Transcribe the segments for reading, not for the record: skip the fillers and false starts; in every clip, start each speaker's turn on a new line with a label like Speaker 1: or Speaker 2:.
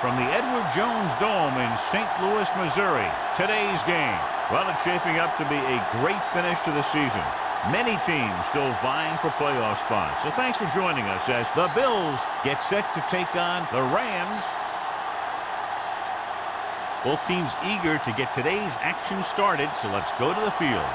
Speaker 1: from the Edward Jones Dome in St. Louis, Missouri. Today's game, well, it's shaping up to be a great finish to the season. Many teams still vying for playoff spots. So thanks for joining us as the Bills get set to take on the Rams. Both teams eager to get today's action started, so let's go to the field.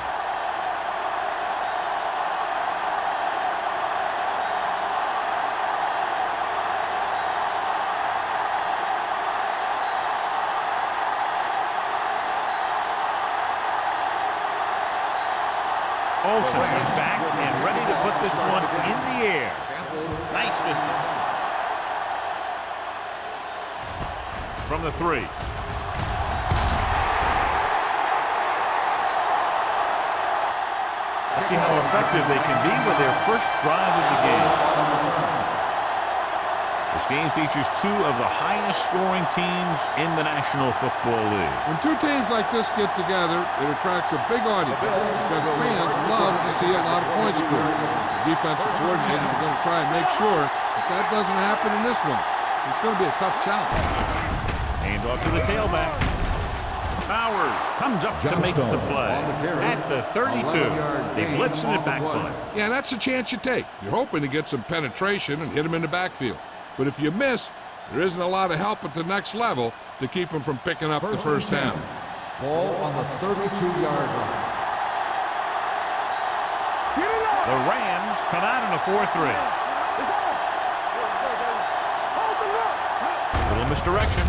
Speaker 1: Olsen is back and ready to put this one in the air. Nice distance. From the 3. Let's see how effective they can be with their first drive of the game. This game features 2 of the highest scoring teams in the National Football League.
Speaker 2: When 2 teams like this get together, it attracts a big audience because fans love to see a lot of points scored. The defensive coordinators are going to try and make sure that doesn't happen in this one. It's going to be a tough challenge.
Speaker 1: Hand off to the tailback. Bowers comes up to make the play. At the 32, they blitz and it backfire.
Speaker 2: Yeah, that's a chance you take. You're hoping to get some penetration and hit him in the backfield. But if you miss, there isn't a lot of help at the next level to keep him from picking up the first down.
Speaker 3: Ball on the 32-yard line.
Speaker 1: The Rams come out in a 4-3. A little misdirection.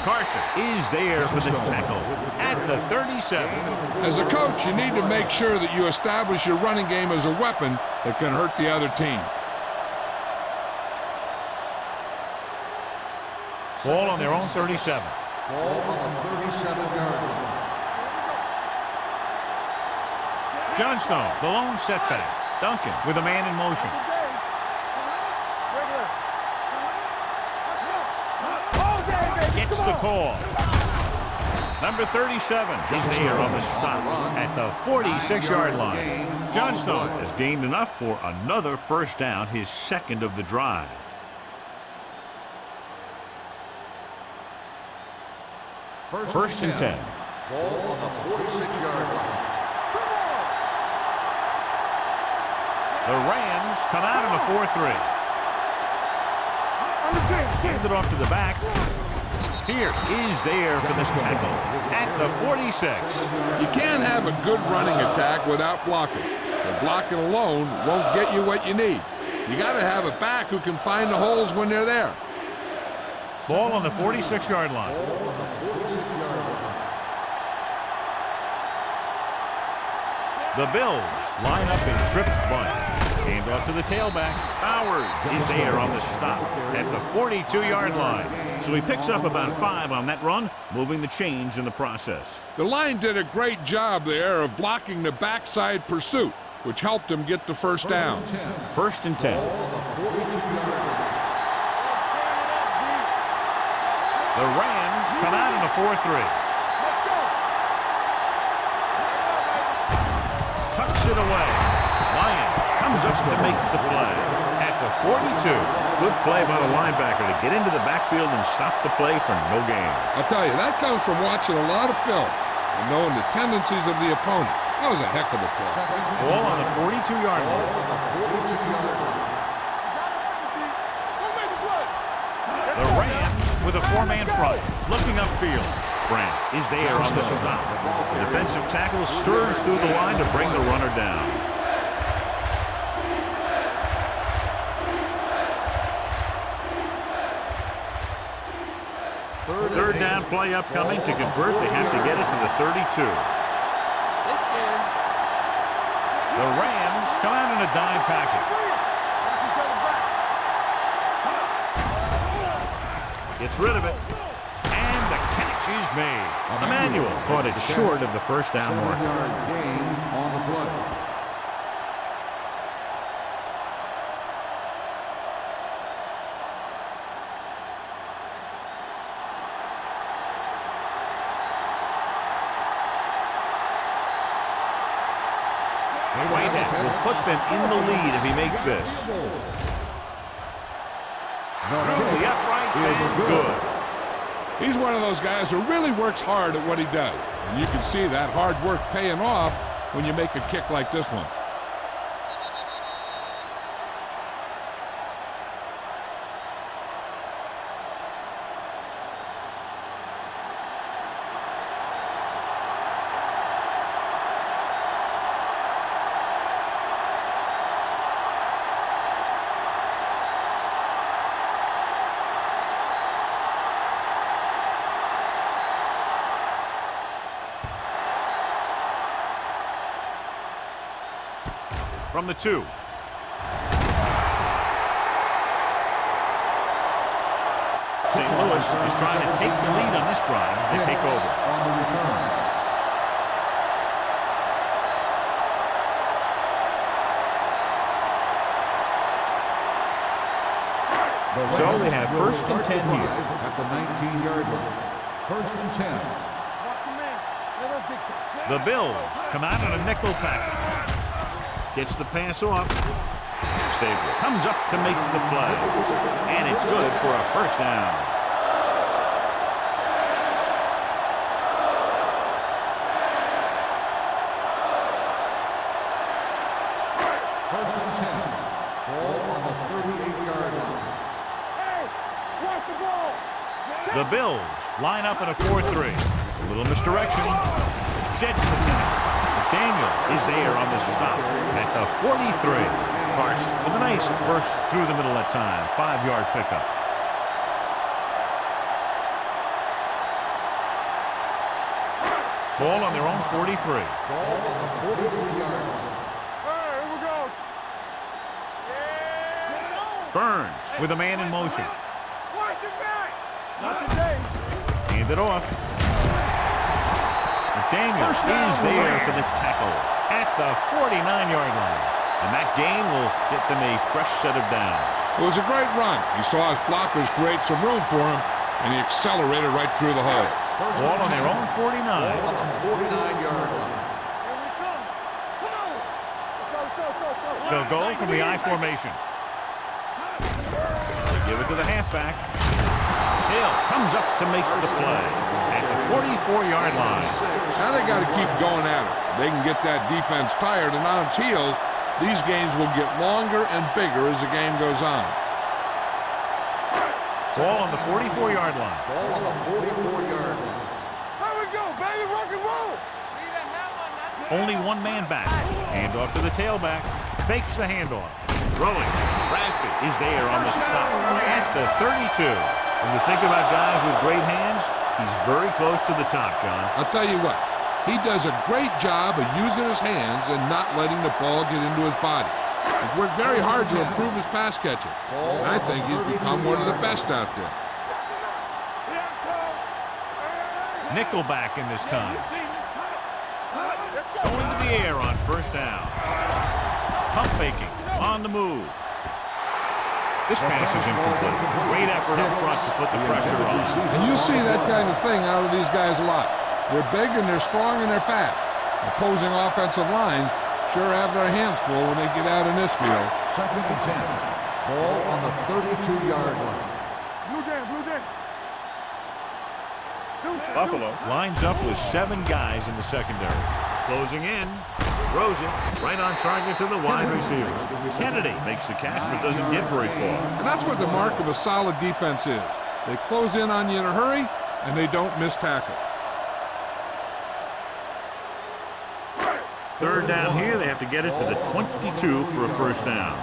Speaker 1: Carson is there for the tackle at the 37.
Speaker 2: As a coach, you need to make sure that you establish your running game as a weapon that can hurt the other team.
Speaker 1: Ball on their own 37.
Speaker 3: Ball on the 37-yard line.
Speaker 1: Johnstone, the lone setback. Duncan with a man in motion. Gets the call. Number 37 is there on the stop at the 46-yard line. Johnstone has gained enough for another first down, his second of the drive. First and 10.
Speaker 3: Ball on the 46-yard line.
Speaker 1: The Rams come out in a 4-3. Handed off to the back. Pierce is there for the tackle at the 46.
Speaker 2: You can't have a good running attack without blocking. And blocking alone won't get you what you need. You got to have a back who can find the holes when they're there.
Speaker 1: Ball on the 46-yard line. The Bills line up in trips bunch. Hand off to the tailback. Bowers is there on the stop at the 42-yard line. So he picks up about 5 on that run, moving the chains in the process.
Speaker 2: The line did a great job there of blocking the backside pursuit, which helped him get the first down.
Speaker 1: First and 10. The Rams come out in a 4-3. Tucks it away. Lyons comes up to make the play at the 42. Good play by the linebacker to get into the backfield and stop the play for no gain.
Speaker 2: I'll tell you, that comes from watching a lot of film and knowing the tendencies of the opponent. That was a heck of a play.
Speaker 1: Ball on the 42-yard line. The Rams with a 4-man front, looking upfield. Branch is there on the stop. The defensive tackle stirs through the line to bring the runner down. Third down play upcoming. To convert, they have to get it to the 32. The Rams come out in a dime package. Gets rid of it. And the catch is made. Emmanuel caught it short of the first down marker.
Speaker 3: 7-yard gain on the play. Whitehead will put them in the lead if he makes this.
Speaker 1: Through the uprights and good.
Speaker 2: He's one of those guys who really works hard at what he does. And you can see that hard work paying off when you make a kick like this one.
Speaker 1: From the 2. St. Louis is trying to take the lead on this drive as they take over.
Speaker 3: On the return.
Speaker 1: So they have first and 10 here.
Speaker 3: At the 19-yard line. First and 10.
Speaker 1: The Bills come out on a nickel package. Gets the pass off. Stable comes up to make the play. And it's good for a first down.
Speaker 3: First and 10. Ball on the 38-yard line.
Speaker 4: Hey, watch the ball.
Speaker 1: The Bills line up in a 4-3. A little misdirection. Jets the 10. Daniel is there on the stop at the 43. Carson with a nice burst through the middle that time. 5-yard pickup. Ball on their own 43.
Speaker 3: Ball on the 43-yard line.
Speaker 4: Hey, here we go.
Speaker 1: Burns with a man in motion.
Speaker 4: Watch it back. Not today.
Speaker 1: Hand it off. Daniel is there for the tackle at the 49-yard line. And that gain will get them a fresh set of downs.
Speaker 2: It was a great run. He saw his blockers create some room for him, and he accelerated right through the hole.
Speaker 1: Ball on their own 49.
Speaker 3: Ball on the 49-yard line.
Speaker 4: Here we come. Come on. Let's go.
Speaker 1: They'll go from the I formation. They give it to the halfback. Hill comes up to make the play at the 44-yard line.
Speaker 2: Now they got to keep going at it. They can get that defense tired and on its heels. These games will get longer and bigger as the game goes on.
Speaker 1: Ball on the 44-yard line.
Speaker 3: Ball on the 44-yard line.
Speaker 4: There we go, baby. Rock and roll.
Speaker 1: Only one man back. Handoff to the tailback. Fakes the handoff. Throwing. Rasby is there on the stop at the 32. When you think about guys with great hands, he's very close to the top, John.
Speaker 2: I'll tell you what, he does a great job of using his hands and not letting the ball get into his body. He's worked very hard to improve his pass catching, and I think he's become one of the best out there.
Speaker 1: Nickelback in this time. Going to the air on first down. Pump faking on the move. This pass is incomplete. Great effort up front to put the pressure on.
Speaker 2: And you see that kind of thing out of these guys a lot. They're big and they're strong and they're fast. Opposing offensive lines sure have their hands full when they get out in this field.
Speaker 3: Second and 10. Ball on the 32-yard line.
Speaker 4: Blue game.
Speaker 1: Buffalo lines up with 7 guys in the secondary. Closing in. Throws it right on target to the wide receiver. Kennedy makes the catch but doesn't get very far.
Speaker 2: And that's what the mark of a solid defense is. They close in on you in a hurry and they don't miss tackle.
Speaker 1: Third down here. They have to get it to the 22 for a first down.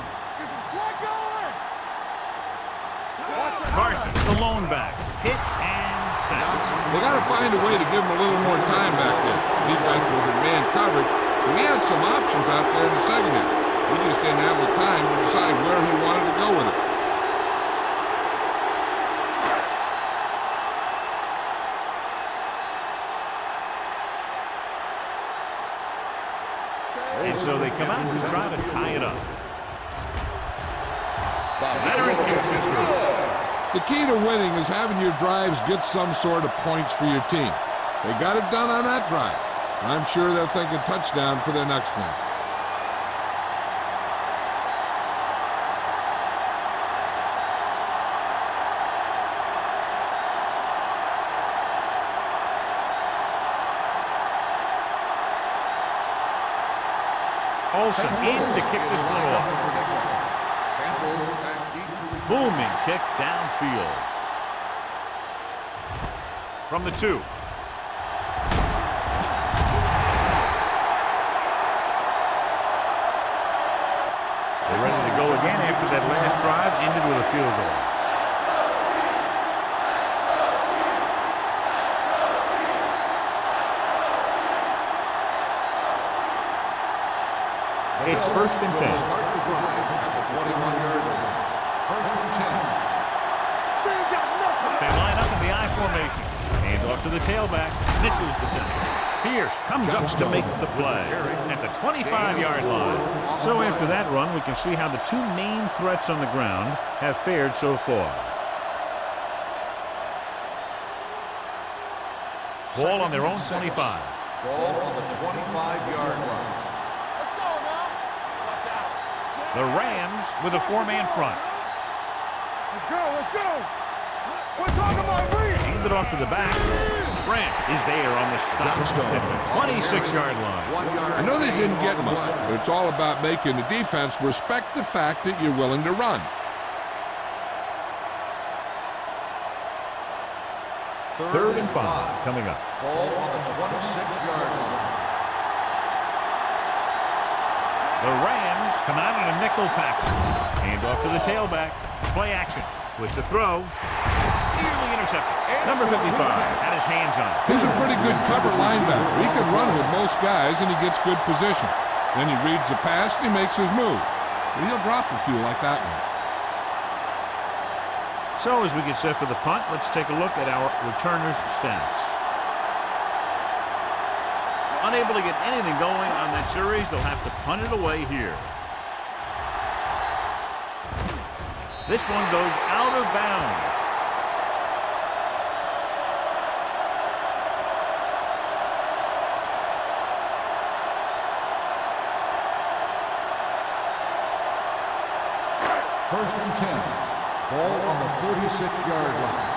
Speaker 1: Carson, the lone back. Hit and sack.
Speaker 2: They got to find a way to give him a little more time back there. Defense was in man coverage, so he had some options out there in the secondary. He just didn't have the time to decide where he wanted to go with it.
Speaker 1: And so they come out and try to tie it up. Veteran kicks it through.
Speaker 2: The key to winning is having your drives get some sort of points for your team. They got it done on that drive. I'm sure they're thinking touchdown for their next one.
Speaker 1: Olsen in to kick this one off. Booming kick downfield. From the 2. They're ready to go again after that last drive ended with a field goal. It's 1st and 10.
Speaker 3: Start the drive at the 21-yard line. 1st and 10.
Speaker 1: They line up in the I formation. Hands off to the tailback. Misses the tackle. Pierce comes up to make the play at the 25-yard line. So after that run, we can see how the two main threats on the ground have fared so far. Ball on their own 25.
Speaker 3: Ball on the 25-yard line.
Speaker 1: The Rams with a 4-man front.
Speaker 4: Let's go, let's go. We're talking about Reed.
Speaker 1: Handed off to the back. Branch is there on the stop at the 26-yard line.
Speaker 2: I know they didn't get much, but it's all about making the defense respect the fact that you're willing to run.
Speaker 1: Third and 5 coming up.
Speaker 3: Ball on the 26-yard line.
Speaker 1: The Rams come out in a nickel package. Hand off to the tailback. Play action with the throw. Nearly intercepted. Number 55 had his hands on it.
Speaker 2: He's a pretty good cover linebacker. He can run with most guys, and he gets good position. Then he reads the pass, and he makes his move. But he'll drop a few like that one.
Speaker 1: So as we get set for the punt, let's take a look at our returners' stats. Unable to get anything going on that series, they'll have to punt it away here. This one goes out of bounds.
Speaker 3: First and 10. Ball on the 36-yard line.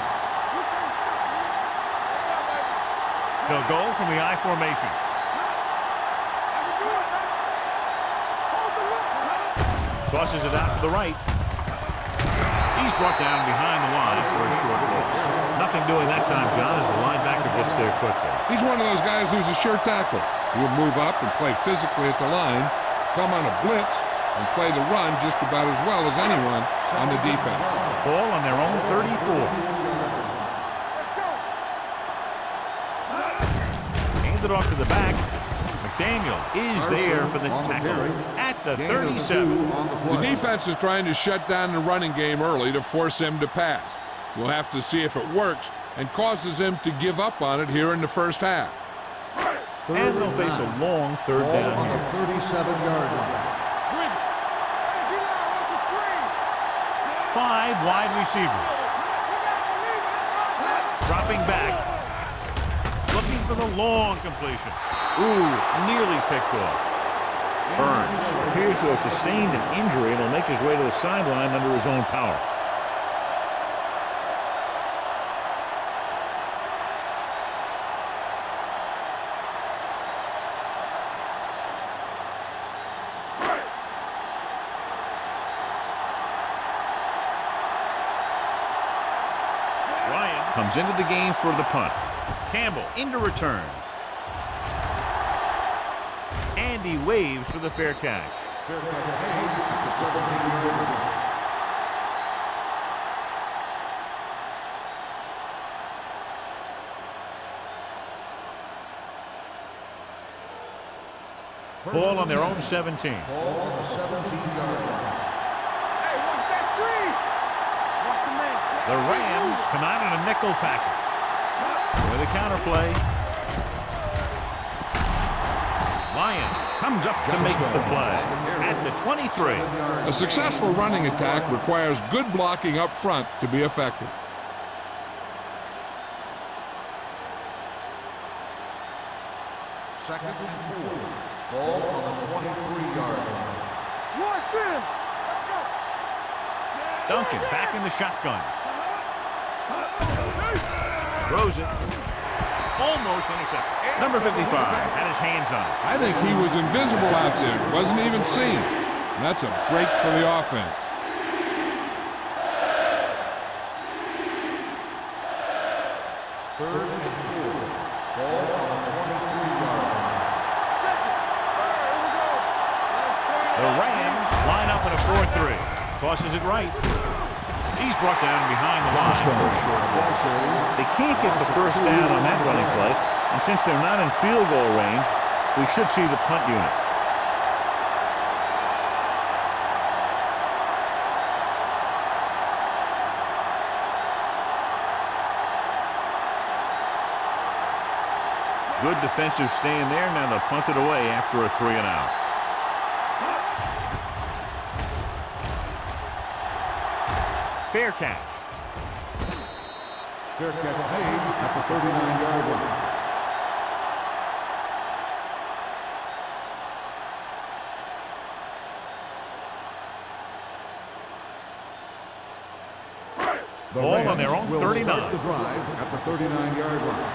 Speaker 1: They'll go from the I formation. Tosses it out to the right. He's brought down behind the line for a short loss. Nothing doing that time, John, as the linebacker gets there quickly.
Speaker 2: He's one of those guys who's a sure tackle. He'll move up and play physically at the line, come on a blitz, and play the run just about as well as anyone on the defense.
Speaker 1: Ball on their own 34. Handed off to the back. McDaniel is there for the tackle at the 37.
Speaker 2: The defense is trying to shut down the running game early to force him to pass. We'll have to see if it works and causes him to give up on it here in the first half.
Speaker 1: And they'll face a long third down
Speaker 3: on
Speaker 1: here.
Speaker 3: the 37-yard line.
Speaker 1: 5 wide receivers. Dropping back. Looking for the long completion. Ooh, nearly picked off. Burns appears to have sustained an injury and will make his way to the sideline under his own power. Ryan comes into the game for the punt. Campbell into return. And he waves for the fair catch.
Speaker 3: Fair catch made at the 17-yard line.
Speaker 1: Ball on their own 17.
Speaker 3: Ball on the 17-yard line.
Speaker 4: Hey, watch that screen. Watch your man.
Speaker 1: The Rams come out in a nickel package. With a counterplay. Lyons comes up to make the play at the 23.
Speaker 2: A successful running attack requires good blocking up front to be effective.
Speaker 3: Second and 4. Ball on the 23-yard line.
Speaker 4: Watch him.
Speaker 1: Duncan back in the shotgun. Throws it. Almost intercepted. Number 55 had his hands on it.
Speaker 2: I think he was invisible out there. Wasn't even seen. And that's a break for the offense.
Speaker 3: Third and 4. Ball on the 23-yard line.
Speaker 1: The Rams line up in a 4-3. Tosses it right. He's brought down behind the line for a short loss. They can't get the first down on that running play, and since they're not in field goal range, we should see the punt unit. Good defensive stand there. Now they'll punt it away after a 3-and-out. Fair catch.
Speaker 3: Fair catch made at the 39-yard line. The
Speaker 1: Ball on their own
Speaker 3: will
Speaker 1: 39.
Speaker 3: Start the drive at the 39-yard line.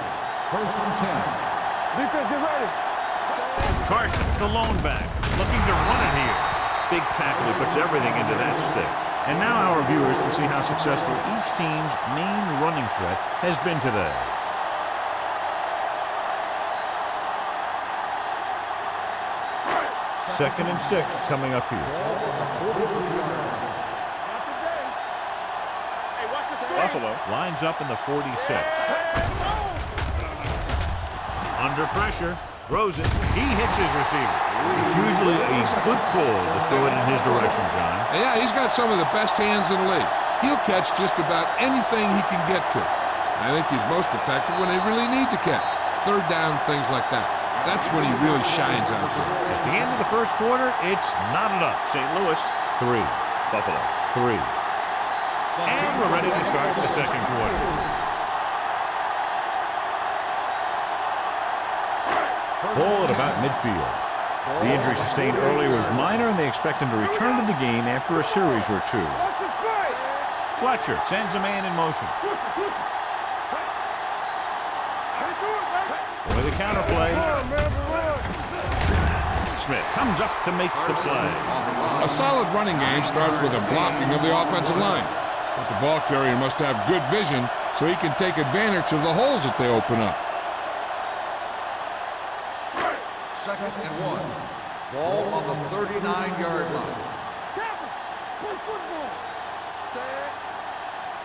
Speaker 3: First and 10.
Speaker 4: Defense, get ready.
Speaker 1: Carson, the lone back, looking to run it here. Big tackle. He puts everything into that stick. And now our viewers can see how successful each team's main running threat has been today. Second and 6 coming up here. Buffalo lines up in the 46. Under pressure. Throws it. He hits his receiver. It's usually a good call to throw it in his direction, John.
Speaker 2: Yeah, he's got some of the best hands in the league. He'll catch just about anything he can get to. I think he's most effective when they really need to catch. Third down, things like that. That's when he really shines out there.
Speaker 1: It's the end of the first quarter. It's knotted up. St. Louis, 3. Buffalo, 3. And we're ready to start the second quarter. Ball at about midfield. The injury sustained earlier was minor, and they expect him to return to the game after a series or two. Fletcher sends a man in motion. With a counter play. Smith comes up to make the play.
Speaker 2: A solid running game starts with a blocking of the offensive line. But the ball carrier must have good vision so he can take advantage of the holes that they open up.
Speaker 3: Second and 1. Ball on the 39-yard line.
Speaker 4: Play football.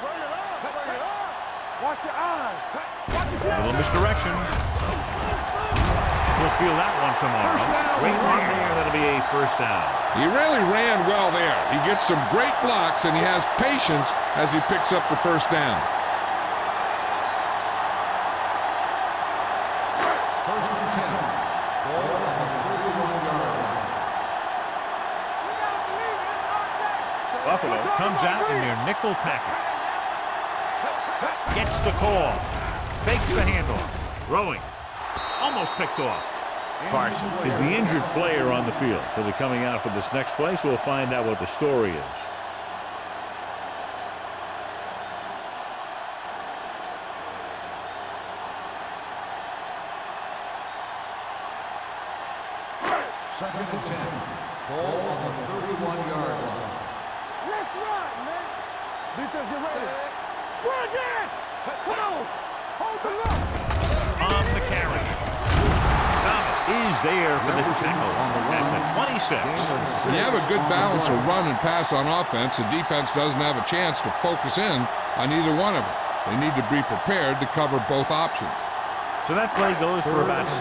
Speaker 4: Bring it up. Bring it up. Watch your eyes. Watch your
Speaker 1: A little misdirection. We'll feel that one tomorrow. Great run there. That'll be a first down.
Speaker 2: He really ran well there. He gets some great blocks, and he has patience as he picks up the first down.
Speaker 3: First and 10. Ball on the 31-yard line.
Speaker 1: Buffalo comes out in their nickel package. Gets the call. Fakes the handoff. Throwing. Almost picked off. Carson is the injured player on the field. He'll be coming out for this next play, so we'll find out what the story is.
Speaker 3: Second and 10. Ball on the 31-yard line.
Speaker 4: Let's run, man. Defense, get ready. Run again. Come on. Hold the look.
Speaker 1: On the carry. Thomas is there for the tackle at the 26.
Speaker 2: When you have a good balance of run and pass on offense, the defense doesn't have a chance to focus in on either one of them. They need to be prepared to cover both options.
Speaker 1: So that play goes for about 6.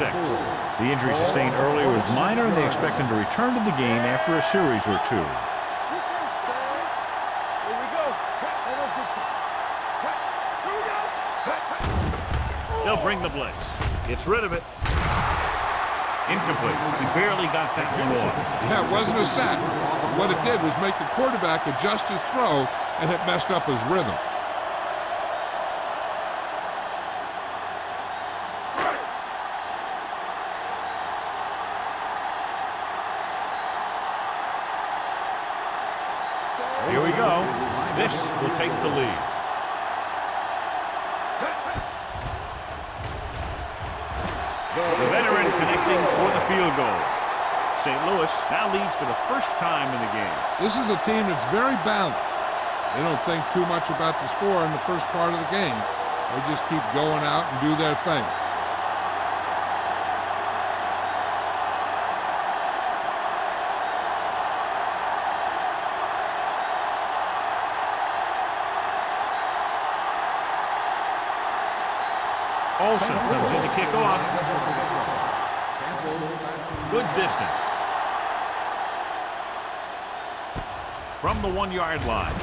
Speaker 1: The injury sustained earlier was minor, and they expect him to return to the game after a series or two.
Speaker 4: Here we go. Here we go.
Speaker 1: They'll bring the blitz. Gets rid of it. Incomplete. He barely got that one off.
Speaker 2: Yeah, it wasn't a sack. What it did was make the quarterback adjust his throw, and it messed up his rhythm.
Speaker 1: Here we go. This will take the lead. The veteran connecting for the field goal. St. Louis now leads for the first time in the game.
Speaker 2: This is a team that's very balanced. They don't think too much about the score in the first part of the game. They just keep going out and do their thing.
Speaker 1: Olsen comes in to kick off. Good distance. From the 1-yard line.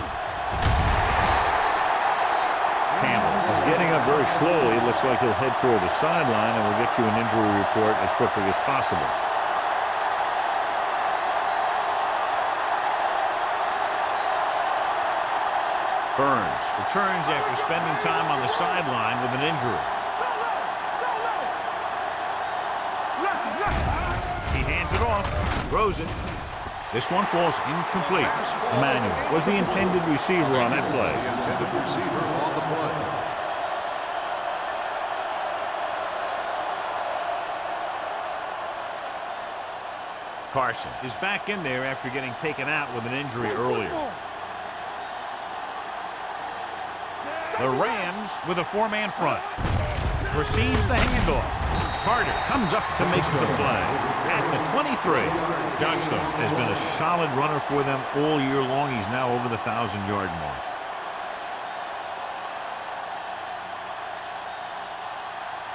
Speaker 1: Campbell is getting up very slowly. It looks like he'll head toward the sideline, and we'll get you an injury report as quickly as possible. Burns returns after spending time on the sideline with an injury. He hands it off, throws it. This one falls incomplete. Emmanuel was the intended receiver on that play.
Speaker 3: The intended receiver on the play.
Speaker 1: Carson is back in there after getting taken out with an injury earlier. The Rams with a 4-man front. Receives the handoff. Carter comes up to make the play at the 23. Johnstone has been a solid runner for them all year long. He's now over the 1,000-yard mark.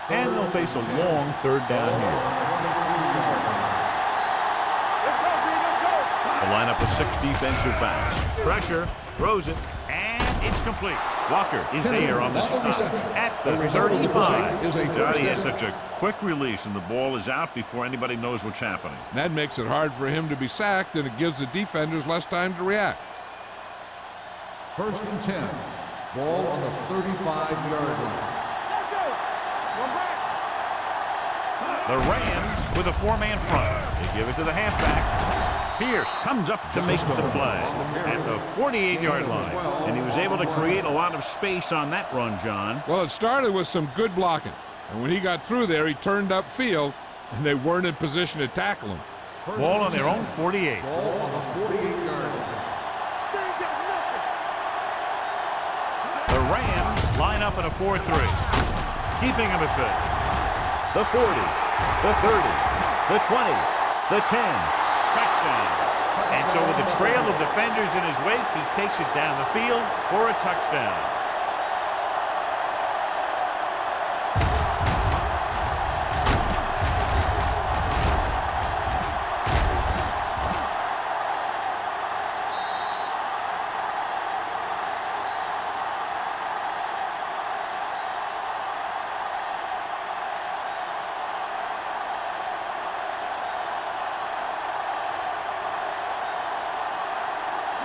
Speaker 1: And they'll face a long 3rd down here. The lineup of 6 defensive backs. Pressure, throws it, and it's complete. Walker is there on the stop at the 35. God, he has such a quick release, and the ball is out before anybody knows what's happening.
Speaker 2: That makes it hard for him to be sacked, and it gives the defenders less time to react.
Speaker 3: 1st and 10. Ball on the 35-yard line.
Speaker 1: The Rams with a 4-man front. They give it to the halfback. Pierce comes up to make the play at the 48-yard line. And he was able to create a lot of space on that run, John.
Speaker 2: Well, it started with some good blocking. And when he got through there, he turned upfield, and they weren't in position to tackle him.
Speaker 1: Ball on their own 48.
Speaker 3: Ball on the 48-yard line.
Speaker 1: The Rams line up in a 4-3. Keeping him at bay. The 40, the 30, the 20, the 10. Touchdown. And so with the trail of defenders in his wake, he takes it down the field for a touchdown.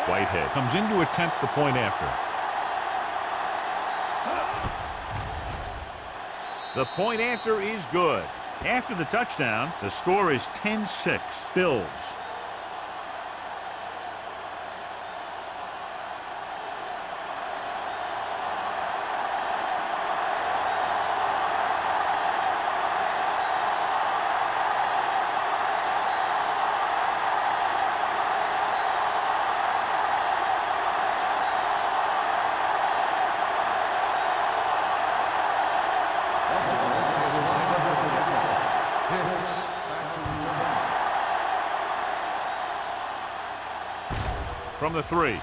Speaker 1: Whitehead comes in to attempt the point after. The point after is good. After the touchdown, the score is 10-6. Bills. From the 3. The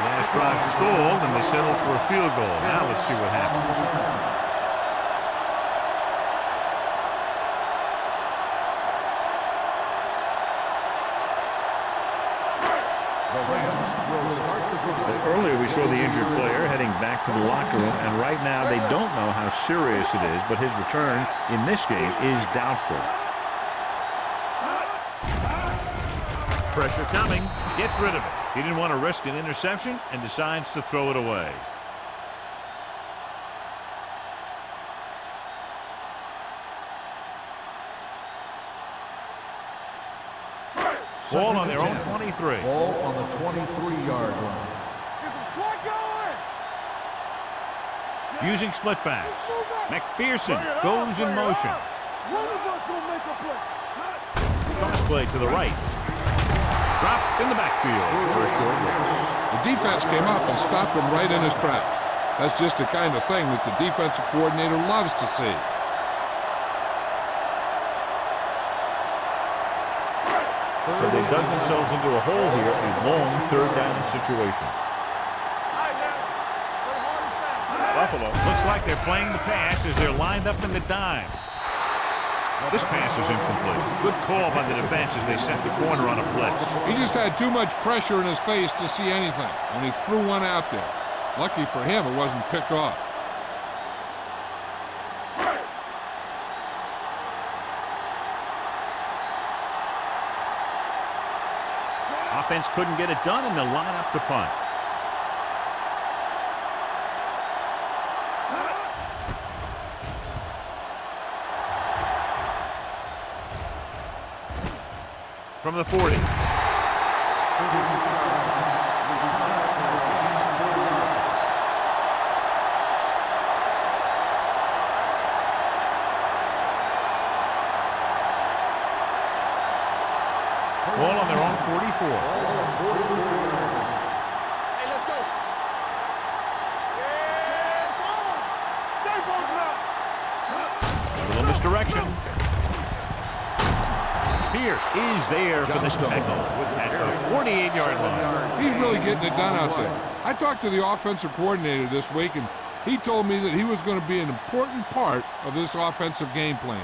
Speaker 1: last drive stalled, and they settled for a field goal. Now let's see what happens. Earlier we saw the injured player heading back to the locker room, and right now they don't know how serious it is, but his return in this game is doubtful. Pressure coming, gets rid of it. He didn't want to risk an interception and decides to throw it away. Ball on their own 23.
Speaker 3: Ball on the 23-yard line.
Speaker 4: Get some slot going.
Speaker 1: Using split backs. McPherson goes in motion.
Speaker 4: One of us gonna make a play.
Speaker 1: Cross play to the right. Drop in the backfield for a short loss.
Speaker 2: The defense came up and stopped him right in his tracks. That's just the kind of thing that the defensive coordinator loves to see.
Speaker 1: So they dug themselves into a hole here, a long third down situation. Buffalo looks like they're playing the pass as they're lined up in the dime. This pass is incomplete. Good call by the defense as they set the corner on a blitz.
Speaker 2: He just had too much pressure in his face to see anything, and he threw one out there. Lucky for him, it wasn't picked off.
Speaker 1: Offense couldn't get it done, and they'll line up to punt. From the 40. Ball on their own 44.
Speaker 4: Hey, let's go.
Speaker 1: A little misdirection. Pierce is there for this tackle at the 48-yard line.
Speaker 2: He's really getting it done out there. I talked to the offensive coordinator this week, and he told me that he was going to be an important part of this offensive game plan.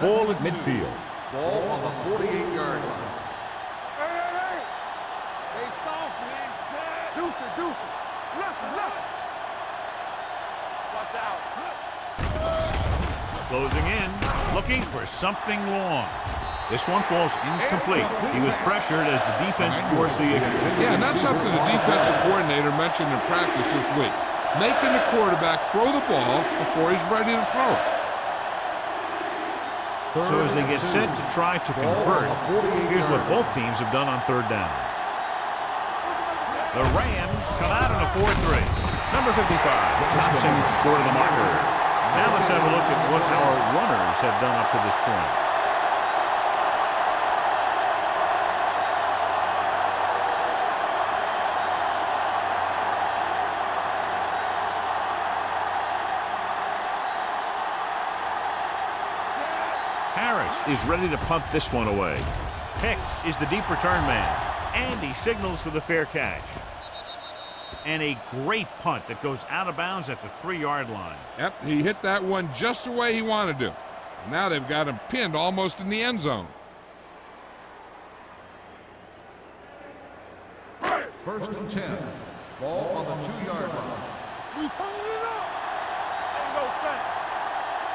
Speaker 1: Ball at midfield.
Speaker 3: Ball on the 48-yard line.
Speaker 4: Hey. They soft, man. Deuce it. Left. Watch out.
Speaker 1: Closing in, looking for something long. This one falls incomplete. He was pressured as the defense forced the issue.
Speaker 2: Yeah, and that's something the defensive coordinator mentioned in practice this week. Making the quarterback throw the ball before he's ready to throw it.
Speaker 1: So as they get set to try to convert, here's what both teams have done on third down. The Rams come out in a 4-3. Number 55 stops him short of the marker. Now let's have a look at what our runners have done up to this point. Harris is ready to punt this one away. Hicks is the deep return man, and he signals for the fair catch. And a great punt that goes out of bounds at the 3-yard line.
Speaker 2: Yep, he hit that one just the way he wanted to. Now they've got him pinned almost in the end zone.
Speaker 3: First and 10. Ball on the 2-yard line.
Speaker 4: We turning it up. Ain't no thing.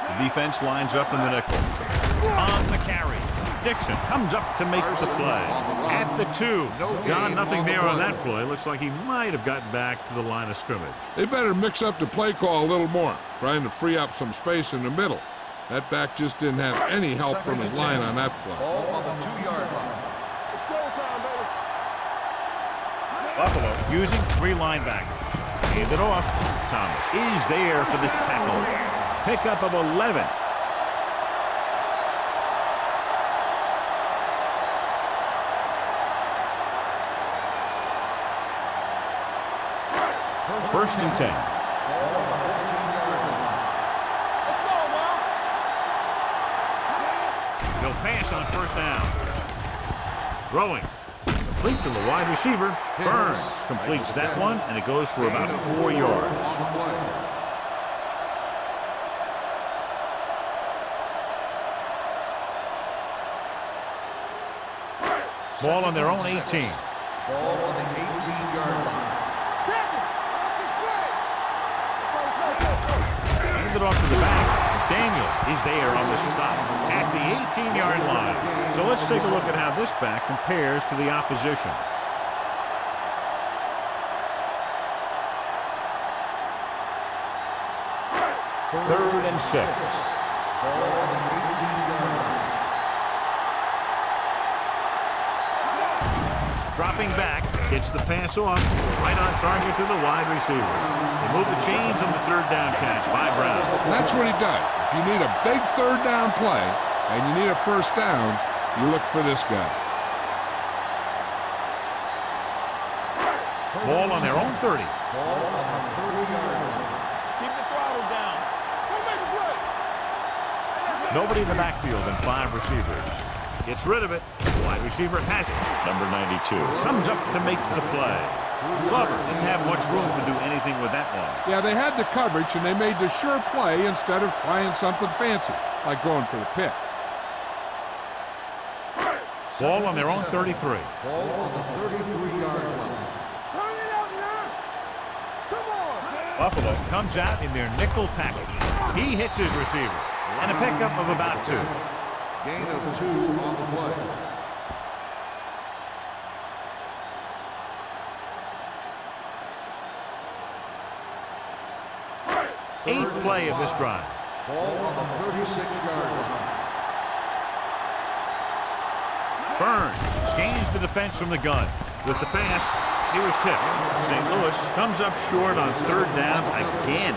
Speaker 1: The defense lines up in the nickel. On the carry. Dixon comes up to make the play. At the 2. John, nothing there on that play. Looks like he might have gotten back to the line of scrimmage.
Speaker 2: They better mix up the play call a little more, trying to free up some space in the middle. That back just didn't have any help from his line on that play.
Speaker 3: Ball on the 2-yard line.
Speaker 4: It's showtime, baby.
Speaker 1: Buffalo using 3 linebackers. Hand it off. Thomas is there for the tackle. Pickup of 11. First and 10. He'll pass on first down. Throwing. Complete to the wide receiver. Burns completes that one, and it goes for about 4 yards. Ball on their own 18.
Speaker 3: Ball on the 18-yard line.
Speaker 1: Handed off to the back. Daniel is there on the stop at the 18-yard line. So let's take a look at how this back compares to the opposition. Third and 6.
Speaker 3: Ball on the 18-yard line.
Speaker 1: Dropping back. Gets the pass off, right on target to the wide receiver. They move the chains on the third down catch by Brown.
Speaker 2: And that's what he does. If you need a big third down play and you need a first down, you look for this guy.
Speaker 1: Ball on their own 30.
Speaker 3: Ball on the 30-yard line.
Speaker 4: Keep the throttle down. Don't make a play.
Speaker 1: Nobody in the backfield and 5 receivers. Gets rid of it. The wide receiver has it. Number 92 comes up to make the play. Glover didn't have much room to do anything with that one.
Speaker 2: Yeah, they had the coverage, and they made the sure play instead of trying something fancy, like going for the pick.
Speaker 1: Ball on their own 33.
Speaker 3: Ball on the 33-yard line.
Speaker 4: Turn it out now. Come on.
Speaker 1: Buffalo comes out in their nickel package. He hits his receiver. And a pickup of about 2.
Speaker 3: Gain of 2 on the play.
Speaker 1: Eighth play of this drive.
Speaker 3: Ball on the 36-yard line.
Speaker 1: Burns scans the defense from the gun. With the pass, he was tipped. St. Louis comes up short on third down again.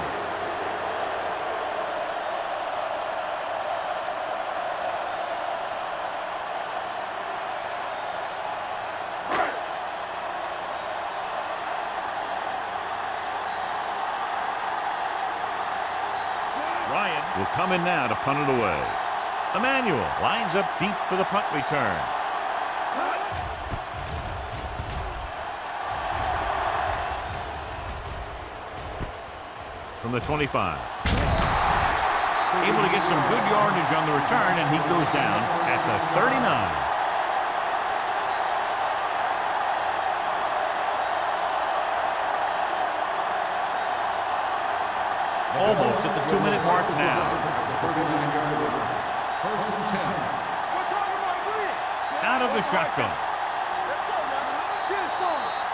Speaker 1: Ryan will come in now to punt it away. Emmanuel lines up deep for the punt return. From the 25. Able to get some good yardage on the return, and he goes down at the 39. Almost at the 2-minute mark now.
Speaker 3: 39-yard line. First and 10.
Speaker 1: Out of the shotgun.
Speaker 4: Let's go, man. Get it going.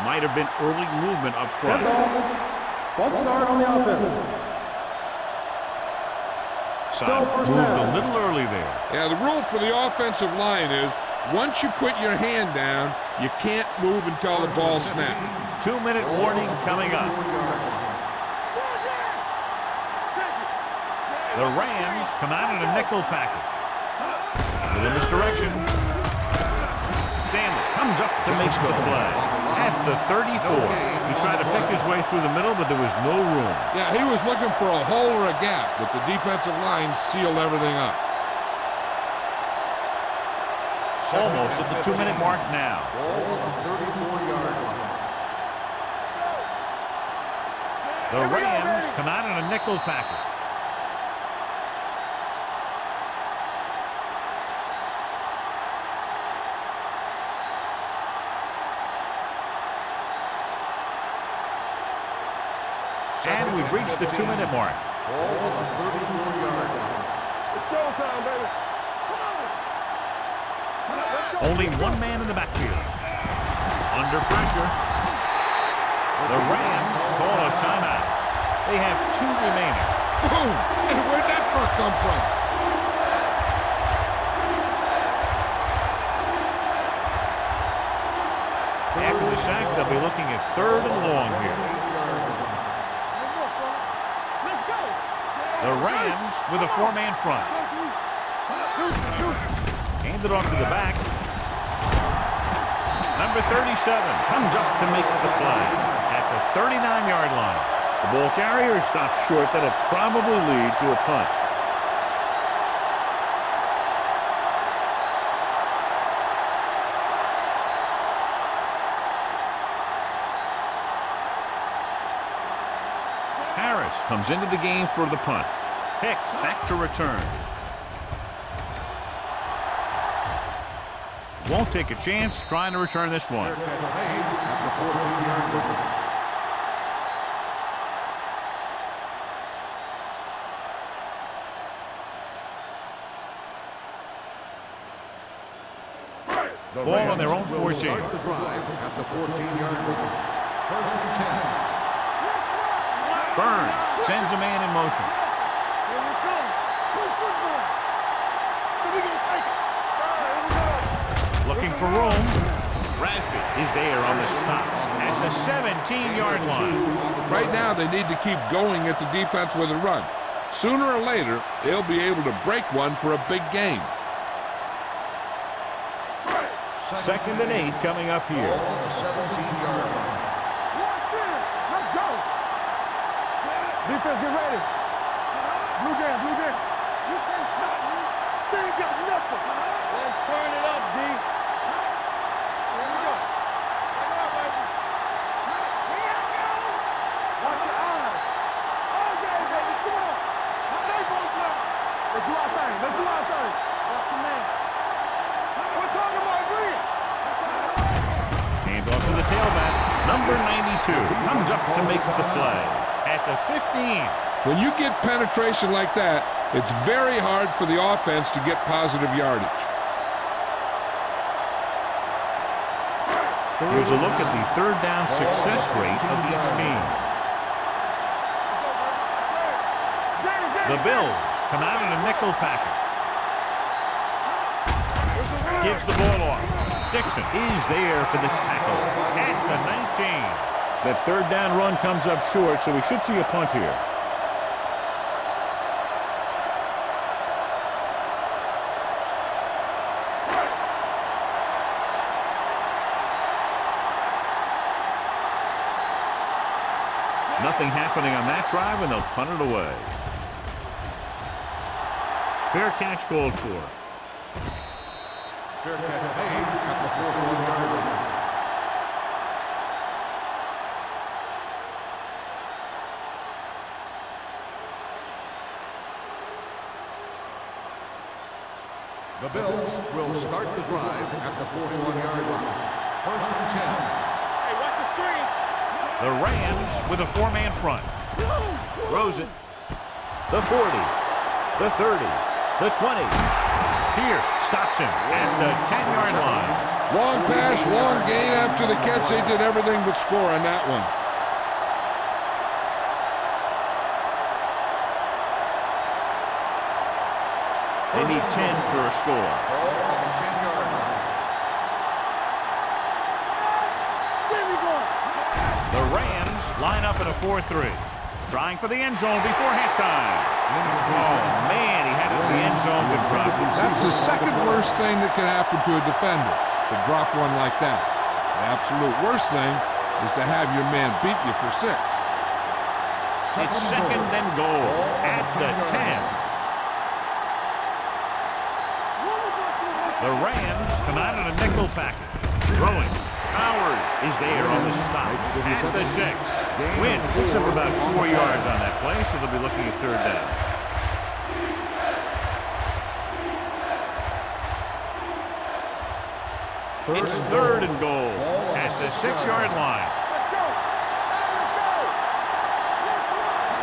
Speaker 1: Might have been early movement up front.
Speaker 5: False start on the offense.
Speaker 1: Side
Speaker 5: first
Speaker 1: moved
Speaker 5: down.
Speaker 1: a little early there.
Speaker 2: Yeah, the rule for the offensive line is once you put your hand down, you can't move until the ball snaps.
Speaker 1: 2-minute warning coming up. The Rams come out in a nickel package. In this direction. Stanley comes up to make the play. At the 34. He tried to pick his way through the middle, but there was no room.
Speaker 2: Yeah, he was looking for a hole or a gap, but the defensive line sealed everything up.
Speaker 1: Almost at the 2-minute mark now.
Speaker 3: Ball on the 34-yard line.
Speaker 1: The Rams come out in a nickel package. And we've reached the 2-minute mark.
Speaker 3: Ball on the 34-yard line.
Speaker 4: It's showtime, baby. Come on.
Speaker 1: Only one man in the backfield. Under pressure. The Rams call a timeout. They have 2 remaining.
Speaker 2: Boom! And where'd that truck come from?
Speaker 1: After the sack, they'll be looking at 3rd and long here.
Speaker 4: Let's go.
Speaker 1: The Rams with a 4-man front. Handed off to the back. Number 37 comes up to make the play at the 39-yard line. The ball carrier stops short. That'll probably lead to a punt. Harris comes into the game for the punt. Hicks back to return. Won't take a chance trying to return this one.
Speaker 3: Catch made at the 14-yard line.
Speaker 1: Ball on their own 14.
Speaker 3: Start the drive at the 14-yard line. First and 10.
Speaker 1: Burns sends a man in motion.
Speaker 4: Here we go. Good football. So we gonna take it. All right, here we go.
Speaker 1: Looking for room. is there on the stop at the 17-yard line.
Speaker 2: Right now, they need to keep going at the defense with a run. Sooner or later, they'll be able to break one for a big gain.
Speaker 1: 2nd and 8 coming up here.
Speaker 3: On the 17-yard line.
Speaker 4: Let's go. Defense, get ready. Blue game, blue game. You can't stop me. They ain't got nothing. Let's turn it up, D. Here we go. Turn it up, baby. Here we go. Watch your eyes. All game, baby. Come on. They both up. Let's do our thing. Let's do our thing. Watch your man. We're talking about agreeing.
Speaker 1: Hand off to the tailback. Number 92 comes up to make the play at the 15.
Speaker 2: When you get penetration like that, it's very hard for the offense to get positive yardage.
Speaker 1: Here's a look at the 3rd down success rate of each team. The Bills come out in a nickel package. Gives the ball off. Dixon is there for the tackle at the 19. That 3rd down run comes up short, so we should see a punt here. Nothing happening on that drive, and they'll punt it away. Fair catch called for.
Speaker 3: Fair catch made at the 41-yard line. The Bills will start the drive at the 41-yard line. 1st and 10.
Speaker 4: Hey, watch the screen.
Speaker 1: The Rams with a 4-man front. Rosen. The 40. The 30. The 20. Pierce stops him at the 10-yard line.
Speaker 2: Long pass, long gain after the catch. They did everything but score on that one.
Speaker 1: They need 10 for a score.
Speaker 3: Ball on the 10-yard line.
Speaker 4: Where we going?
Speaker 1: The Rams line up in a 4-3. Trying for the end zone before halftime. Oh, man, he had it in the end zone but dropped it.
Speaker 2: That's the second worst thing that can happen to a defender, to drop one like that. The absolute worst thing is to have your man beat you for 6.
Speaker 1: It's 2nd and goal at the 10. The Rams come out in a nickel package. Throwing. Powers is there on the stop at the 6. Wynn picks up about 4 yards on that play, so they'll be looking at 3rd down. It's 3rd and goal at the 6-yard line.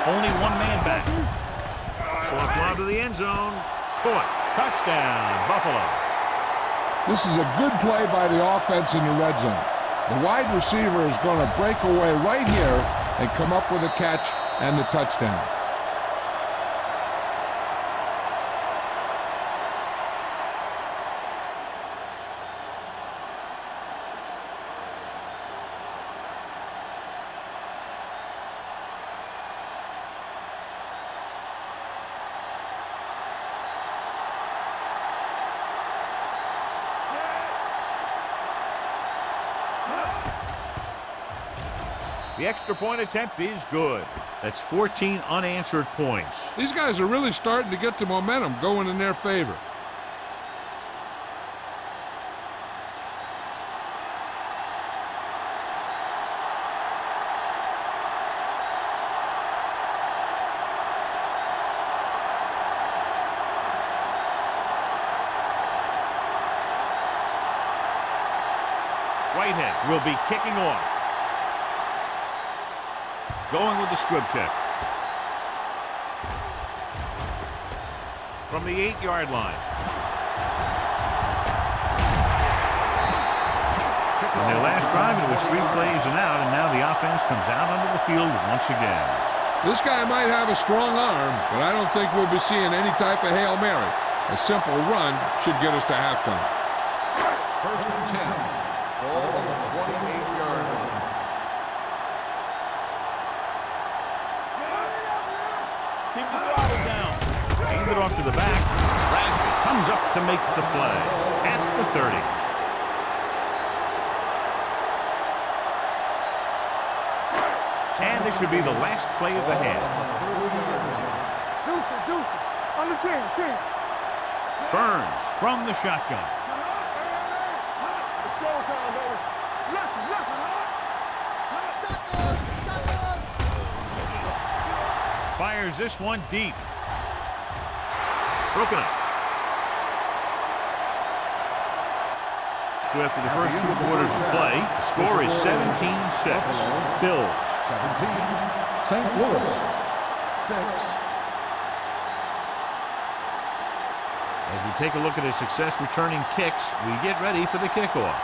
Speaker 1: Only 1 man back. Soft lob to the end zone. Caught. Touchdown, Buffalo.
Speaker 2: This is a good play by the offense in the red zone. The wide receiver is going to break away right here and come up with a catch and the touchdown.
Speaker 1: The extra point attempt is good. That's 14 unanswered points.
Speaker 2: These guys are really starting to get the momentum going in their favor.
Speaker 1: Whitehead will be kicking off. Going with the squib kick. From the 8-yard line. On their last drive, it was 3 plays and out, and now the offense comes out onto the field once again.
Speaker 2: This guy might have a strong arm, but I don't think we'll be seeing any type of Hail Mary. A simple run should get us to halftime.
Speaker 3: 1st and 10. Ball on the 28-yard line.
Speaker 1: Keep the throttle down. Hand it off to the back. Rasby comes up to make the play at the 30. And this should be the last play of the half.
Speaker 4: Deuce. On the 10.
Speaker 1: Burns from the shotgun.
Speaker 4: It's showtime, baby. Lucky.
Speaker 1: Fires this one deep. Broken up. So after the first 2 quarters of play, the score is 17-6. Bills.
Speaker 3: 17. St. Louis. 6.
Speaker 1: As we take a look at his success returning kicks, we get ready for the kickoff.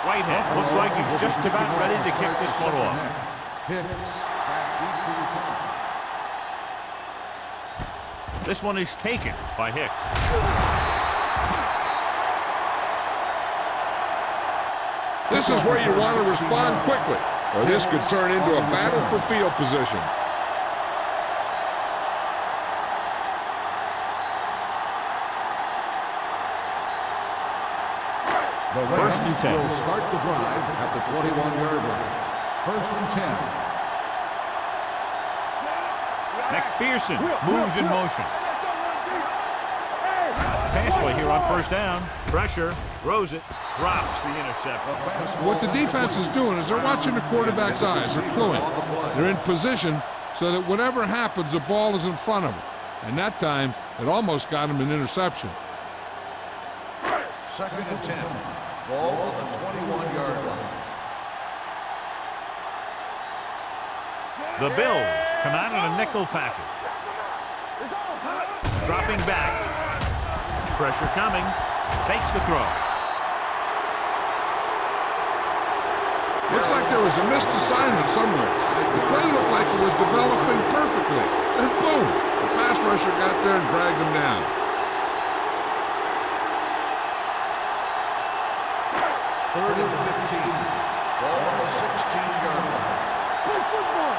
Speaker 1: Whitehead looks like he's just about ready to kick this one off.
Speaker 3: Hicks back deep to return.
Speaker 1: This one is taken by Hicks.
Speaker 2: This is where you want to respond quickly, or this could turn into a battle for field position.
Speaker 3: The
Speaker 1: First and 10.
Speaker 3: will start the drive at the 21-yard line. First and 10.
Speaker 1: McPherson moves in motion. Pass play here on first down. Pressure, throws it, drops the interception.
Speaker 2: What the defense is doing is they're watching the quarterback's eyes. They're cluing. They're in position so that whatever happens, the ball is in front of them. And that time, it almost got him an interception.
Speaker 3: Second and 10. Ball on the 21-yard line.
Speaker 1: The Bills come out in a nickel package. Dropping back. Pressure coming. Fakes the throw.
Speaker 2: Looks like there was a missed assignment somewhere. The play looked like it was developing perfectly. And boom! The pass rusher got there and dragged him down.
Speaker 3: Third and 15. Ball on the 16-yard line.
Speaker 4: Play football.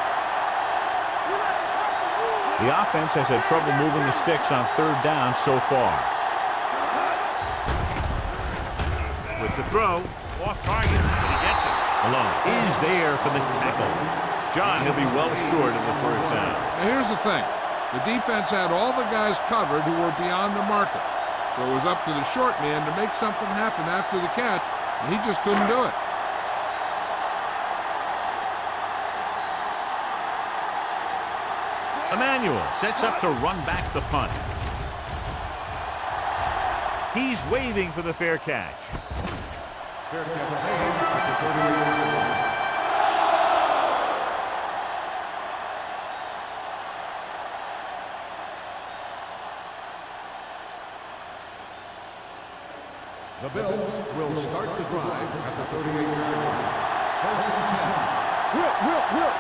Speaker 1: The offense has had trouble moving the sticks on third down so far. With the throw, off target, and he gets it. Malone is there for the tackle. John, he'll be well short of the first down.
Speaker 2: Now here's the thing. The defense had all the guys covered who were beyond the marker. So it was up to the short man to make something happen after the catch, and he just couldn't do it.
Speaker 1: Emmanuel sets up to run back the punt. He's waving for the fair catch.
Speaker 3: Fair catch made at the 38-yard line. The Bills will start the drive at the 38-yard line. First and 10.
Speaker 4: Whip.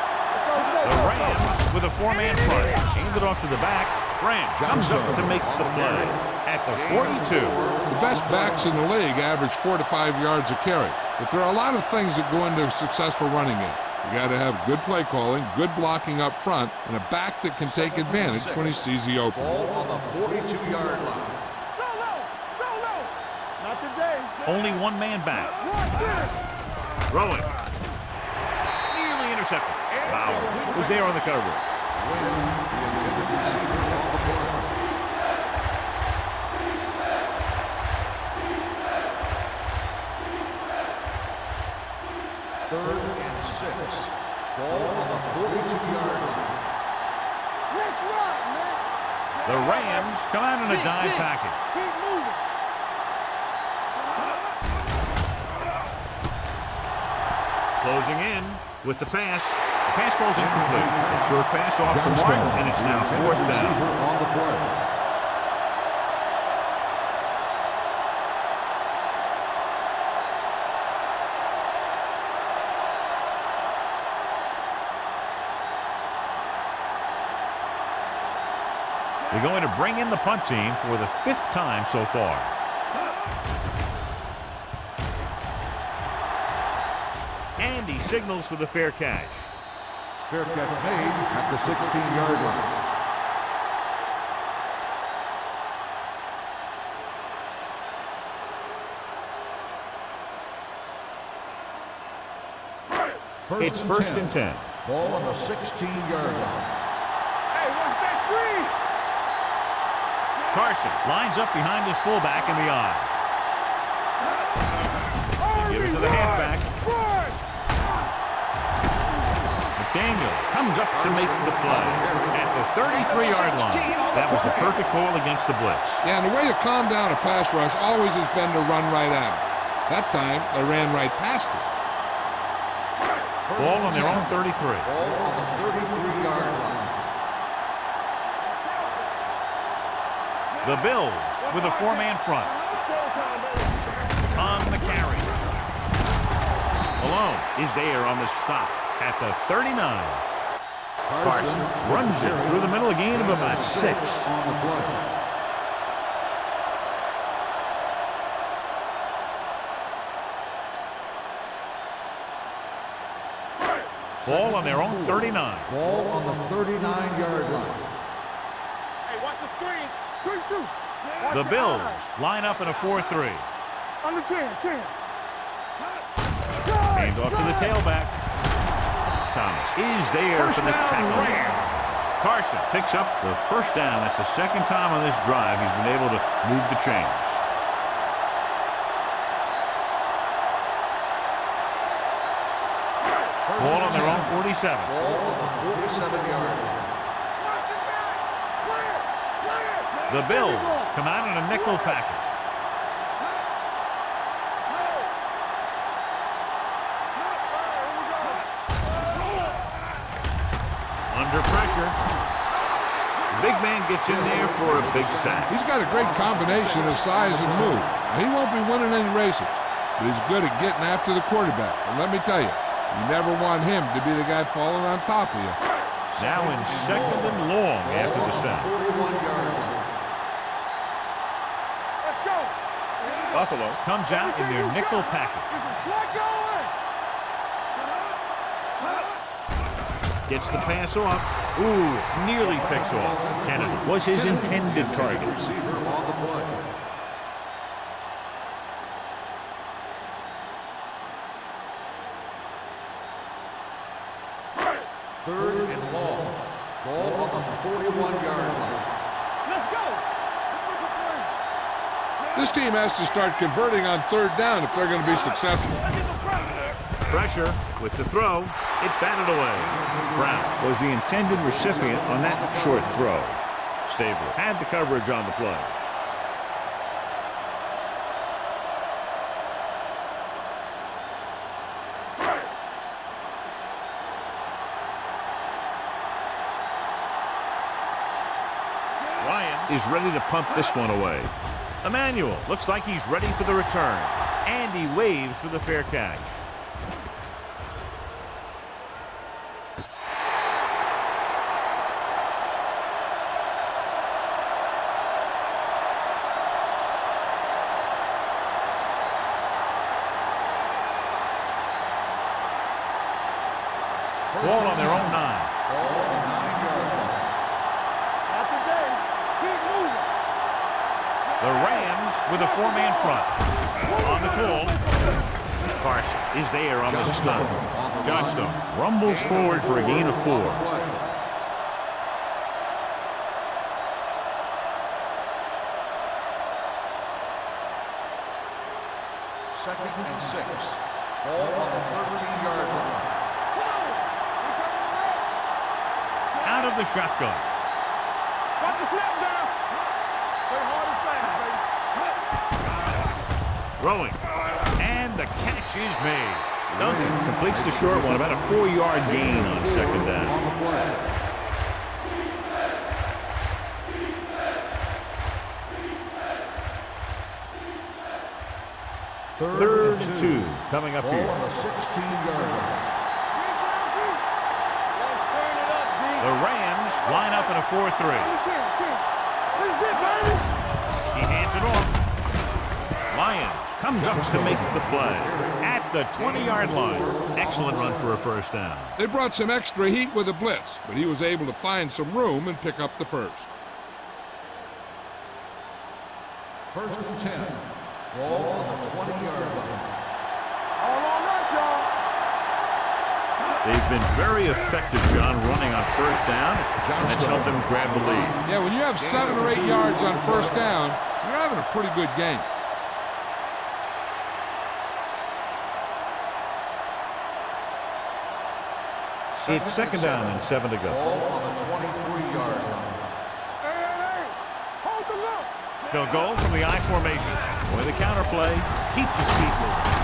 Speaker 1: The Rams with a four-man front. Handed off to the back. Branch comes up to make the play at the 42.
Speaker 2: The best backs in the league average 4 to 5 yards a carry. But there are a lot of things that go into a successful running game. You got to have good play calling, good blocking up front, and a back that can take advantage when he sees the opening.
Speaker 3: Ball on the 42-yard line.
Speaker 4: Not today.
Speaker 1: Only one man back. Throwing. Nearly intercepted. Bauer was there on the coverage.
Speaker 3: When the intended receiver on the play. Third and 6. Ball on the 42-yard line.
Speaker 4: Let's rock, man.
Speaker 1: The Rams come out in a dime package.
Speaker 4: Keep moving.
Speaker 1: Closing in with the pass. The pass falls incomplete. A short pass off the mark, and it's now fourth down.
Speaker 3: On the play.
Speaker 1: They're going to bring in the punt team for the 5th time so far. And he signals for the fair catch.
Speaker 3: Fair catch made at the 16-yard line.
Speaker 1: It's first and 10.
Speaker 3: Ball on the 16-yard line.
Speaker 4: Hey, watch that screen!
Speaker 1: Carson lines up behind his fullback in the eye. They give it to the halfback. McDaniel comes up to make the play at the 33-yard line. That was the perfect call against the blitz.
Speaker 2: Yeah, and the way to calm down a pass rush always has been to run right at him. That time, they ran right past him.
Speaker 1: Ball on their own 33.
Speaker 3: Ball on the 33-yard line.
Speaker 1: The Bills with a 4-man front. On the carry. Malone is there on the stop at the 39. Carson runs it through the middle, a gain of about 6.
Speaker 3: On the play.
Speaker 1: Ball on their own 39.
Speaker 3: Ball on the 39-yard line.
Speaker 4: Hey, watch the screen. Good shoot.
Speaker 1: The Bills line up in a 4-3.
Speaker 4: On the 10.
Speaker 1: Hand off to the tailback. Thomas is there for the tackle. Carson picks up the first down. That's the 2nd time on this drive he's been able to move the chains. Ball on their own 47.
Speaker 3: Ball on the 47-yard line.
Speaker 1: The Bills come out in a nickel package. Under pressure. Big man gets in there for a big sack.
Speaker 2: He's got a great combination of size and move. He won't be winning any races, but he's good at getting after the quarterback. And let me tell you, you never want him to be the guy falling on top of you.
Speaker 1: Now in 2nd and long after the sack.
Speaker 3: 41-yard line.
Speaker 4: Let's go.
Speaker 1: Buffalo comes out in their nickel package. Gets the pass off. Ooh, nearly picks off. Kennedy was his intended target.
Speaker 3: Receiver on the play. Third and long. Ball on the 41-yard line.
Speaker 4: Let's go.
Speaker 2: This team has to start converting on 3rd down if they're going to be successful.
Speaker 1: Pressure with the throw. It's batted away. Brown was the intended recipient on that short throw. Stabler had the coverage on the play. Ryan is ready to punt this one away. Emmanuel looks like he's ready for the return. And he waves for the fair catch. Ball on their own 9.
Speaker 3: Ball on the 9-yard line.
Speaker 4: Not today. Keep moving.
Speaker 1: The Rams with a 4-man front. On the call. Carson is there on the stop. Johnstone rumbles forward for a gain of 4.
Speaker 3: Second and 6. Ball on the 13-yard line.
Speaker 1: Out of the shotgun.
Speaker 4: Got the snap down. Play hard and fast, baby.
Speaker 1: Throwing. And the catch is made. Duncan completes the short one, about a 4-yard gain on 2nd down.
Speaker 3: On the play.
Speaker 1: Third and 2 coming up
Speaker 3: Ball
Speaker 1: here.
Speaker 3: on the 16-yard line.
Speaker 4: Let's turn it up, D.
Speaker 1: The Rams line up in a 4-3.
Speaker 4: That's it, baby.
Speaker 1: He hands it off. Lyons comes up to make the play at the 20-yard line. Excellent run for a first down.
Speaker 2: They brought some extra heat with a blitz, but he was able to find some room and pick up the first.
Speaker 3: 1st and 10. Ball on the 20-yard line.
Speaker 4: All on us, y'all.
Speaker 1: They've been very effective, John, running on first down, and that's helped them grab the lead.
Speaker 2: Yeah, when you have 7 or 8 yards on first down, you're having a pretty good game.
Speaker 1: It's 2nd down and 7 to go.
Speaker 3: Ball on the 23-yard line.
Speaker 4: Hey, hold the look.
Speaker 1: They'll go from the I formation. With the counterplay, keeps his feet moving.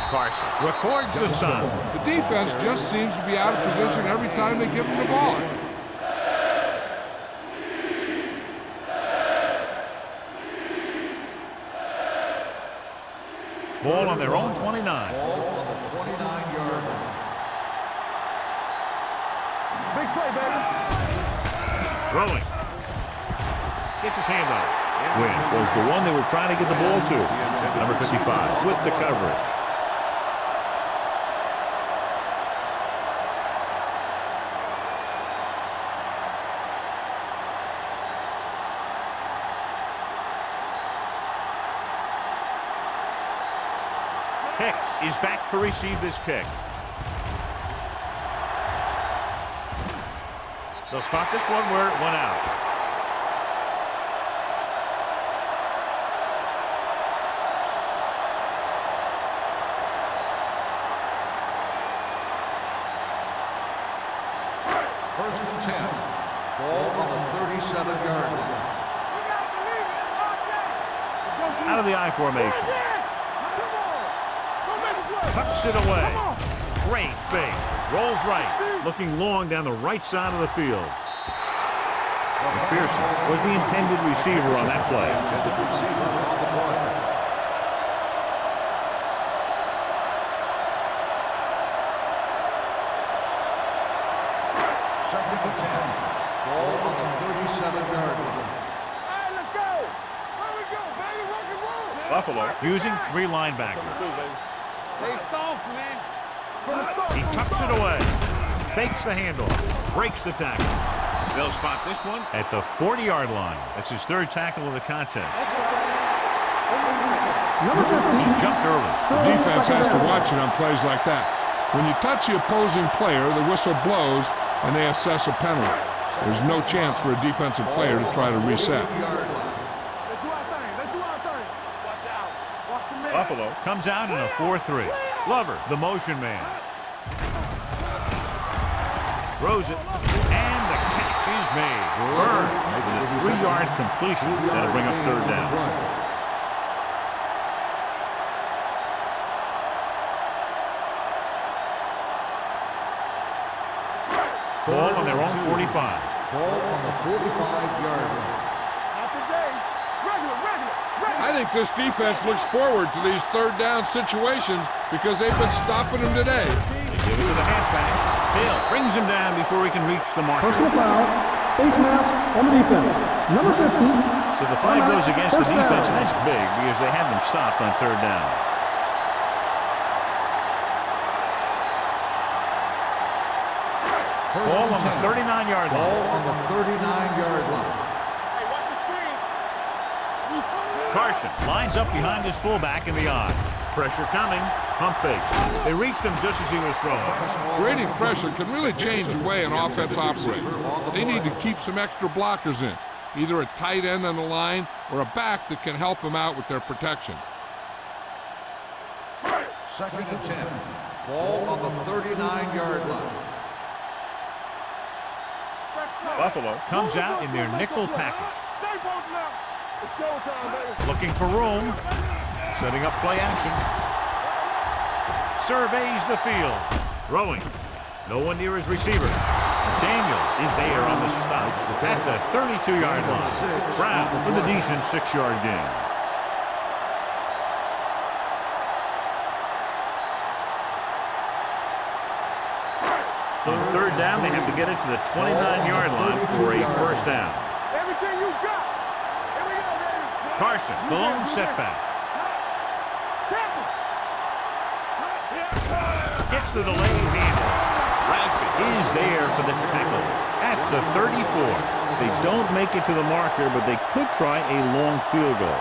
Speaker 1: Carson records the stop.
Speaker 2: The defense just seems to be out of position every time they give them the ball.
Speaker 1: Ball on their own 29.
Speaker 3: Ball on the 29-yard line.
Speaker 4: Big play, baby.
Speaker 1: Throwing. Gets his hand on it. Win was the one they were trying to get the ball to. Number 55 with the coverage. Hicks is back to receive this kick. They'll spot this one where it went out.
Speaker 3: First and 10. Ball on the 37-yard line.
Speaker 1: Out of the I formation. Tucks it away. Great fake. Rolls right. Looking long down the right side of the field. McPherson was the intended receiver on that play.
Speaker 3: Intended receiver on the play. Second and 10. Ball on the 37-yard line.
Speaker 4: Hey, let's go. Where we go, baby? Rock and roll.
Speaker 1: Buffalo using 3 linebackers.
Speaker 4: They soft, man.
Speaker 1: He tucks it away. Fakes the handoff. Breaks the tackle. They'll spot this one at the 40-yard line. That's his 3rd tackle of the contest.
Speaker 5: Number 50.
Speaker 1: He jumped early.
Speaker 2: The defense has to watch it on plays like that. When you touch the opposing player, the whistle blows, and they assess a penalty. There's no chance for a defensive player to try to reset.
Speaker 4: Let's do our thing. Let's do our thing. Watch out. Watch your man.
Speaker 1: Buffalo comes out in a 4-3. Glover, the motion man. Throws it, and the catch is made. Burns with a 3-yard completion. That'll bring up 3rd down. Ball on their own 45.
Speaker 3: Ball on the 45-yard line.
Speaker 4: Not today. Regular.
Speaker 2: I think this defense looks forward to these 3rd down situations because they've been stopping them today.
Speaker 1: They give it to the halfback. Hill brings him down before he can reach the marker.
Speaker 5: Personal foul. Face mask on the defense. Number 50.
Speaker 1: So the flag goes against the defense, and that's big because they had them stopped on 3rd down. Ball on the 39-yard line.
Speaker 3: Ball on the 39-yard line.
Speaker 4: Hey, watch the screen.
Speaker 1: Carson lines up behind his fullback in the I. Pressure coming. Pump fakes. They reached him just as he was throwing.
Speaker 2: Creating pressure can really change the way an offense operates. They need to keep some extra blockers in, either a tight end on the line or a back that can help them out with their protection.
Speaker 3: 2nd and 10. Ball on the 39-yard line.
Speaker 1: Buffalo comes out in their nickel package.
Speaker 4: Stay posted now. It's showtime, baby.
Speaker 1: Looking for room. Setting up play action. Surveys the field. Throwing. No one near his receiver. Daniel is there on the stop at the 32-yard line. Brown with a decent 6-yard gain. On 3rd down, they have to get it to the 29-yard line for a first down.
Speaker 4: Everything you got.
Speaker 1: Carson, the lone setback. Gets the delayed handle. Rasby is there for the tackle at the 34. They don't make it to the marker, but they could try a long field goal.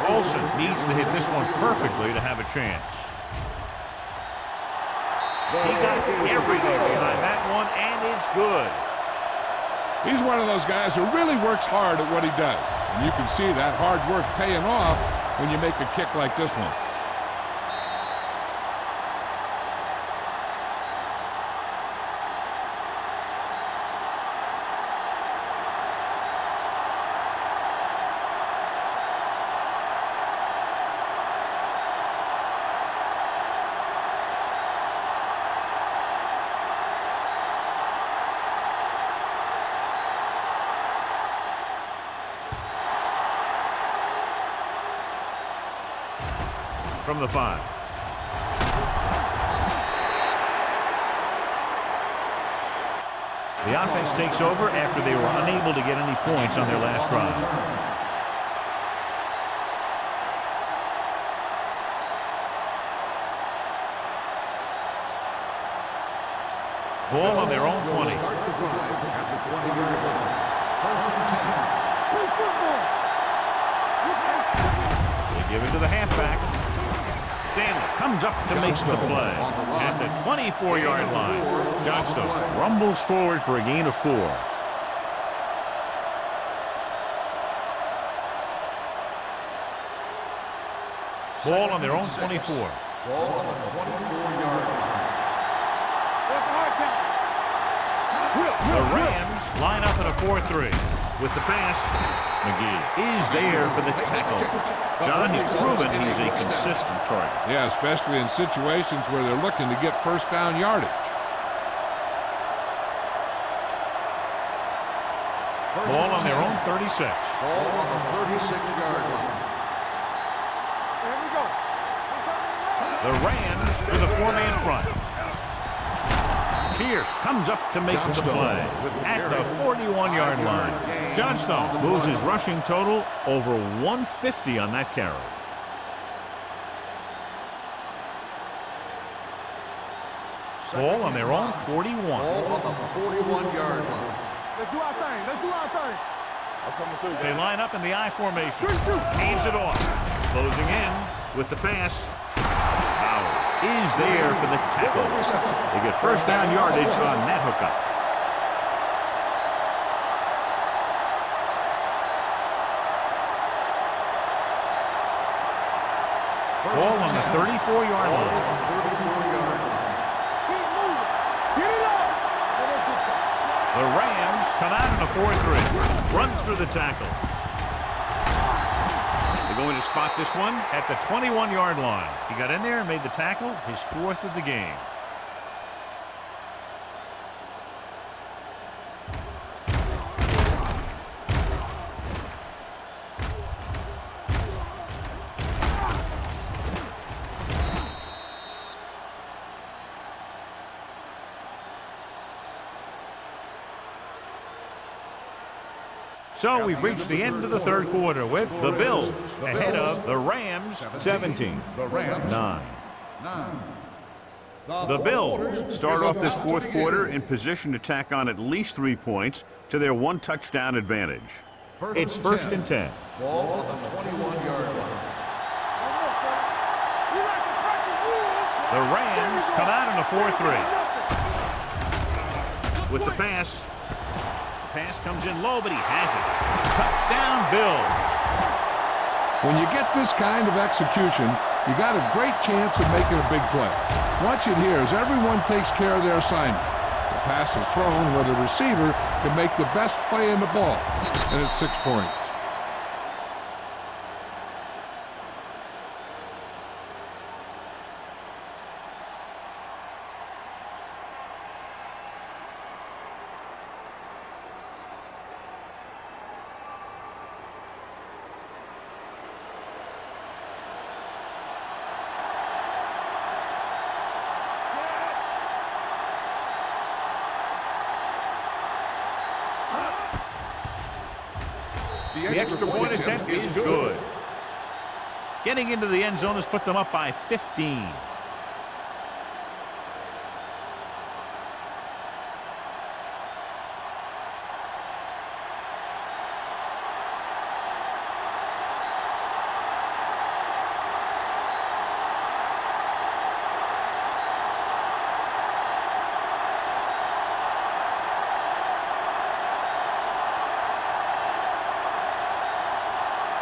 Speaker 1: Olsen needs to hit this one perfectly to have a chance. He got everything behind that one, and it's good.
Speaker 2: He's one of those guys who really works hard at what he does. And you can see that hard work paying off when you make a kick like this one.
Speaker 1: From the 5. The offense takes over after they were unable to get any points on their last drive. Ball on their own 20.
Speaker 3: Start the drive at the 20-yard line. First and 10.
Speaker 1: They give it to the halfback. Stanley comes up to make the play at the 24-yard line. Johnstone rumbles forward for a gain of 4. Ball on their own 24.
Speaker 3: Ball on the 24-yard line.
Speaker 1: The Rams line up in a 4-3. With the pass, McGee is there for the tackle. John has proven he's a consistent target.
Speaker 2: Yeah, especially in situations where they're looking to get first down yardage.
Speaker 1: Ball on their own 36.
Speaker 3: Ball on the 36-yard line.
Speaker 1: The Rams with a 4-man front. Pierce comes up to make the play at the 41-yard line. Johnstone moves his rushing total over 150 on that carry. Ball on their own 41.
Speaker 3: Ball on the 41-yard line.
Speaker 4: Let's do our thing. Let's do our thing. I'm coming through.
Speaker 1: They line up in the I formation. Hands it off. Closing in with the pass. Is there for the tackle. They get first down yardage on that hookup. Ball on the 34-yard line. The Rams come out in a 4-3. Runs through the tackle. They're going to spot this one at the 21-yard line. He got in there and made the tackle, his 4th of the game. So we've reached the end of the third quarter with the Bills ahead of the Rams 17-9. The Bills start off this fourth quarter in position to tack on at least 3 points to their 1-touchdown advantage. It's first and 10.
Speaker 3: Ball on the 21-yard line.
Speaker 1: The Rams come out in a 4-3. With the pass. Pass comes in low, but he has it. Touchdown, Bills.
Speaker 2: When you get this kind of execution, you got a great chance of making a big play. Watch it here as everyone takes care of their assignment. The pass is thrown where the receiver can make the best play in the ball, and it's 6 points.
Speaker 1: The extra point attempt is good. Getting into the end zone has put them up by 15.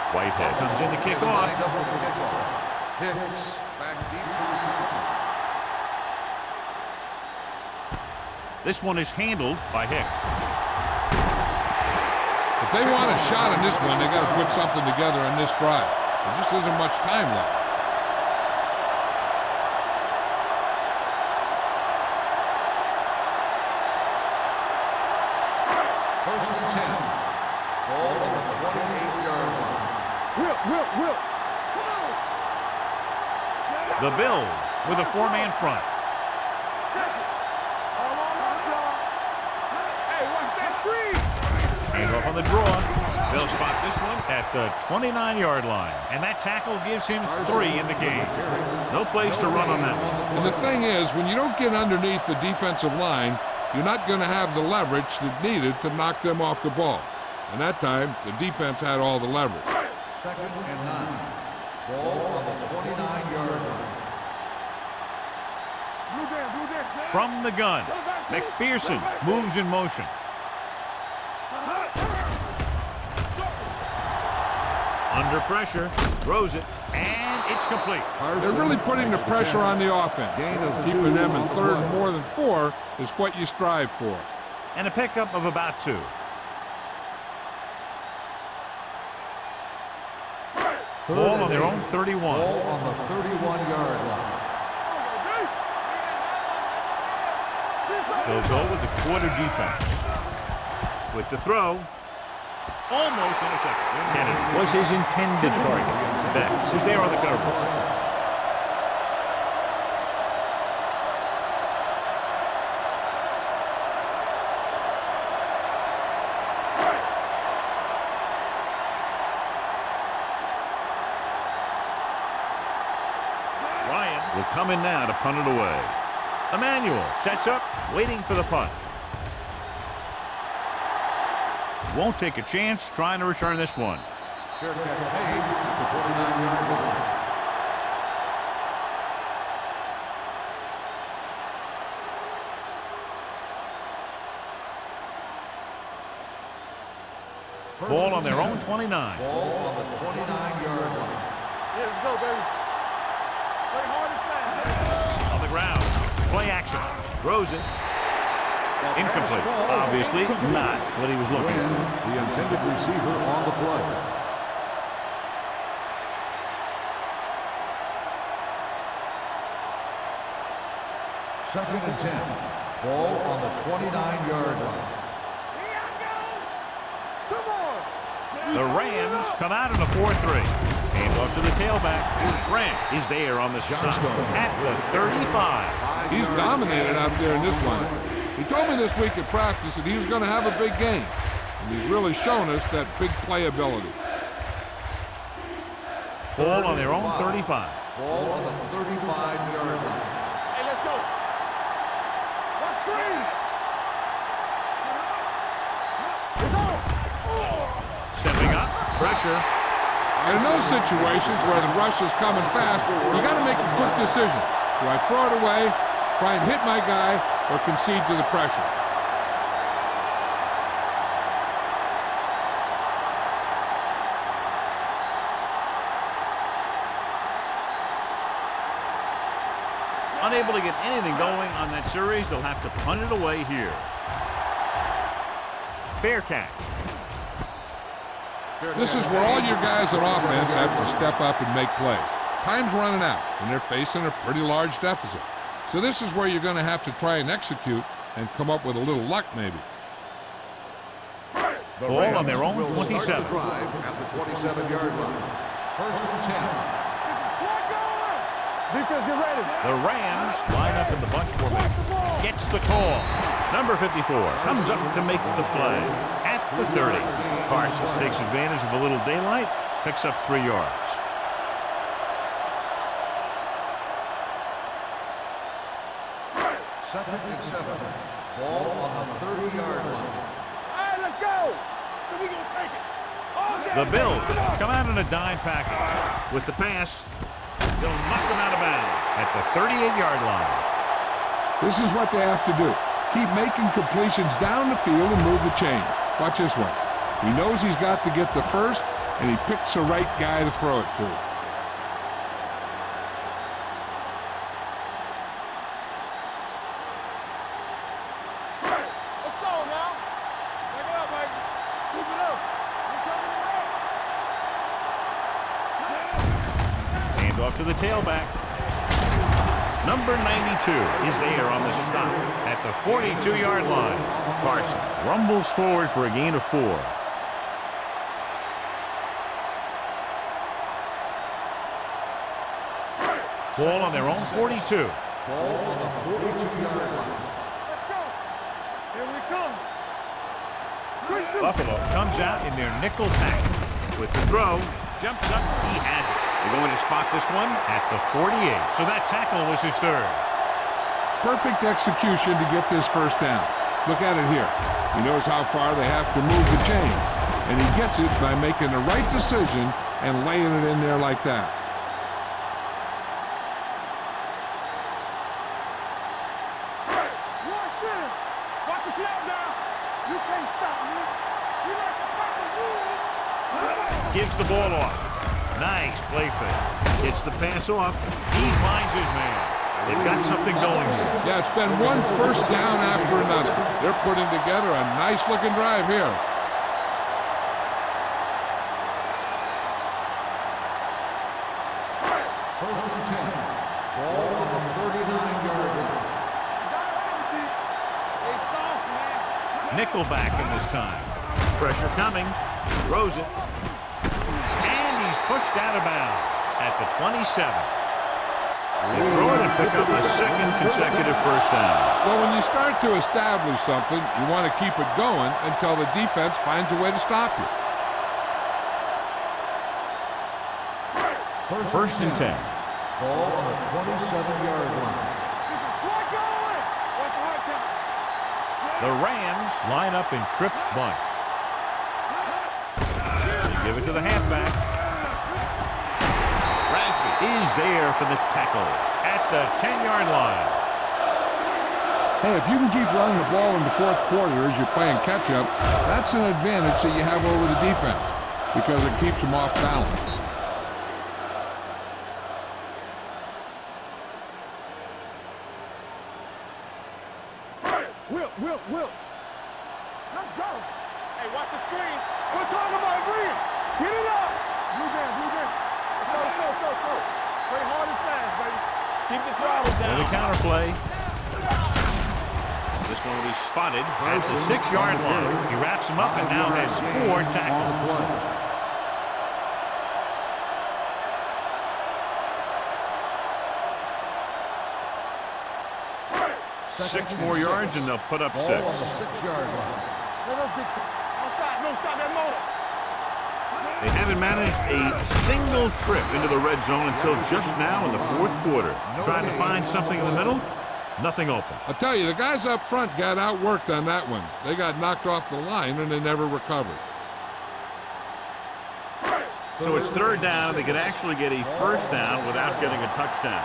Speaker 1: Whitehead comes in to kick off.
Speaker 3: Hicks back deep to return.
Speaker 1: This one is handled by Hicks.
Speaker 2: If they want a shot on this one, they got to put something together on this drive. There just isn't much time left.
Speaker 3: First and 10. Ball on the 28-yard line.
Speaker 4: Will.
Speaker 1: The Bills with a four-man front.
Speaker 4: Hey, watch that screen.
Speaker 1: Hand off on the draw. They'll spot this one at the 29-yard line. And that tackle gives him 3 in the game. No place to run on that one.
Speaker 2: And the thing is, when you don't get underneath the defensive line, you're not going to have the leverage that needed to knock them off the ball. And that time, the defense had all the leverage.
Speaker 3: Second and 9. Ball on the 29-yard line.
Speaker 1: From the gun, McPherson moves in motion. Under pressure, throws it, and it's complete.
Speaker 2: They're really putting the pressure on the offense. Keeping them in third and more than 4 is what you strive for.
Speaker 1: And a pickup of about 2. Ball on their own 31.
Speaker 3: Ball on the 31-yard line.
Speaker 1: They'll go with the quarter defense. With the throw, almost intercepted. Kennedy was his intended target. Beck is there on the cover. Ryan will come in now to punt it away. Emmanuel sets up, waiting for the punt. Won't take a chance trying to return this one.
Speaker 3: Fair catch made at the 29-yard line.
Speaker 1: Ball on their own 29.
Speaker 3: Ball on the 29-yard line.
Speaker 4: Yeah, let's go, baby. Play hard and fast.
Speaker 1: On the ground. Play action. Throws it. Incomplete. Obviously not what he was looking for.
Speaker 3: The intended receiver on the play. Second and 10. Ball on the 29-yard line.
Speaker 1: The Rams come out in a 4-3. Hand off to the tailback. Grant is there on the stop at the 35.
Speaker 2: He's dominated out there in this one. He told me this week at practice that he was going to have a big game. And he's really shown us that big playability.
Speaker 1: Ball on their own 35.
Speaker 3: Ball on the 35-yard line.
Speaker 4: Hey, let's go. Watch screen. It's on.
Speaker 1: Stepping up. Pressure.
Speaker 2: And in those situations where the rush is coming fast, you got to make a quick decision. Do I throw it away, try and hit my guy, or concede to the pressure?
Speaker 1: Unable to get anything going on that series, they'll have to punt it away here. Fair catch.
Speaker 2: This is where all your guys on offense have to step up and make plays. Time's running out, and they're facing a pretty large deficit. So this is where you're going to have to try and execute and come up with a little luck, maybe.
Speaker 1: Ball on their own 27.
Speaker 3: Start the drive at the 27-yard line. First and 10.
Speaker 4: Defense, get ready.
Speaker 1: The Rams line up in the bunch formation. Gets the call. Number 54 comes up to make the play at the 30. Carson takes advantage of a little daylight, picks up 3 yards.
Speaker 3: Second and 7. Ball on the 30-yard line.
Speaker 4: All right, let's go. So we gonna take it.
Speaker 1: The Bills come out in a dime package. With the pass, they'll knock them out of bounds at the 38-yard line.
Speaker 2: This is what they have to do. Keep making completions down the field and move the chains. Watch this one. He knows he's got to get the first, and he picks the right guy to throw it to.
Speaker 4: Let's go now. Take it up, baby. Keep it up. We're coming around.
Speaker 1: Hand off to the tailback. Number 92 is there on the stop at the 42-yard line. Carson rumbles forward for a gain of 4. Ball on their own 42.
Speaker 3: Ball on the 42-yard line.
Speaker 4: Let's go. Here we come. Christian.
Speaker 1: Buffalo comes out in their nickel package. With the throw, jumps up, he has it. They're going to spot this one at the 48. So that tackle was his 3rd.
Speaker 2: Perfect execution to get this first down. Look at it here. He knows how far they have to move the chain, and he gets it by making the right decision and laying it in there like that.
Speaker 4: Watch it. Watch the snap now. You can't stop me. You like to tackle rules.
Speaker 1: Gives the ball off. Nice play fake. Gets the pass off. He finds his man. They've got something going here.
Speaker 2: Yeah, it's been one first down after another. They're putting together a nice-looking drive here.
Speaker 3: First and 10. Ball on the 39-yard line.
Speaker 4: They soft, man.
Speaker 1: Nickelback in this time. Pressure coming. Throws it. And he's pushed out of bounds at the 27. They throw it and pick up a 2nd consecutive first down.
Speaker 2: Well, when you start to establish something, you want to keep it going until the defense finds a way to stop you.
Speaker 1: First and 10.
Speaker 3: Ball on the 27-yard line.
Speaker 1: The Rams line up in Tripp's bunch. They give it to the halfback. Rasby is there for the tackle at the 10-yard line.
Speaker 2: Hey, if you can keep running the ball in the 4th quarter as you're playing catch-up, that's an advantage that you have over the defense because it keeps them off balance.
Speaker 4: Will. Let's go. Hey, watch the screen. We're talking about green. Get it up. Blue game. Let's go. Play hard and fast, baby. Keep the throttle down.
Speaker 1: And the counter play. This one will be spotted at the 6-yard line. He wraps him up and now has 4 tackles. 6 more yards and they'll put up 6.
Speaker 3: Ball on the 6-yard line.
Speaker 4: Let us dictate. Don't stop that motor.
Speaker 1: They haven't managed a single trip into the red zone until just now in the 4th quarter. Trying to find something in the middle, nothing open.
Speaker 2: I'll tell you, the guys up front got outworked on that one. They got knocked off the line and they never recovered.
Speaker 1: So it's 3rd down, and they can actually get a first down without getting a touchdown.